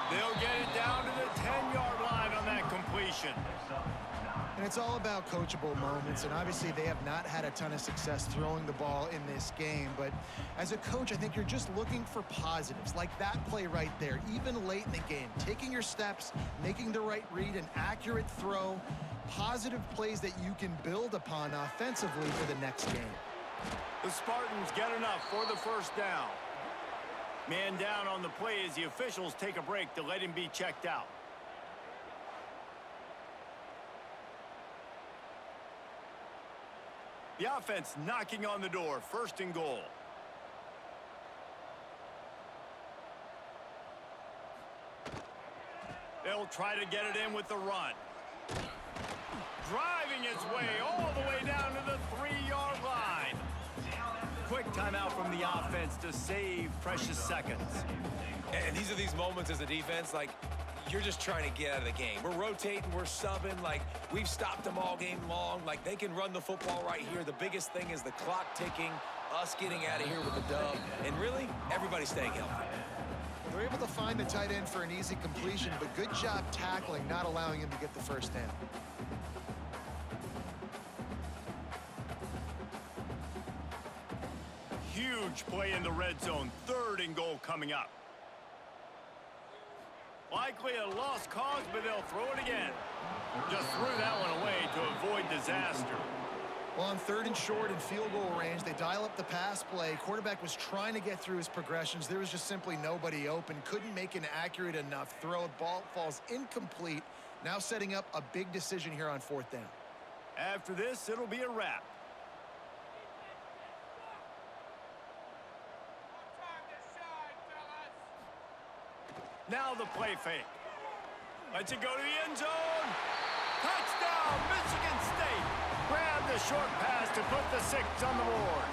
Speaker 1: They'll get it down to the 10-yard line on that completion.
Speaker 2: And it's all about coachable moments, and obviously they have not had a ton of success throwing the ball in this game, but as a coach, I think you're just looking for positives, like that play right there, even late in the game, taking your steps, making the right read, an accurate throw, positive plays that you can build upon offensively for the next game.
Speaker 1: The Spartans get enough for the first down. Man down on the play as the officials take a break to let him be checked out. The offense knocking on the door. 1st and goal. They'll try to get it in with the run. driving his way all the way down to the 3-yard line. Quick timeout from the offense to save precious seconds.
Speaker 3: And these are these moments as a defense, like, you're just trying to get out of the game. We're rotating, we're subbing, like, we've stopped them all game long. Like, they can run the football right here. The biggest thing is the clock ticking, us getting out of here with the dub, and really, everybody staying healthy.
Speaker 2: They're able to find the tight end for an easy completion, but good job tackling, not allowing him to get the first down.
Speaker 1: Huge play in the red zone. 3rd and goal coming up. Likely a lost cause, but they'll throw it again. Just threw that one away to avoid disaster.
Speaker 2: Well, on 3rd and short and field goal range, they dial up the pass play. Quarterback was trying to get through his progressions. There was just simply nobody open. Couldn't make an accurate enough throw. The ball falls incomplete. Now setting up a big decision here on 4th down.
Speaker 1: After this, it'll be a wrap. Now the play fake. Lets it go to the end zone. Touchdown, Michigan State. Grab the short pass to put the 6 on the board.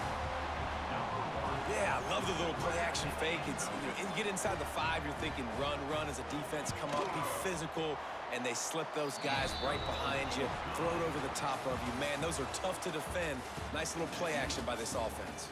Speaker 3: Yeah, I love the little play-action fake. It's, you get inside the 5, you're thinking run, run as a defense, come up, be physical, and they slip those guys right behind you, throw it over the top of you. Man, those are tough to defend. Nice little play action by this offense.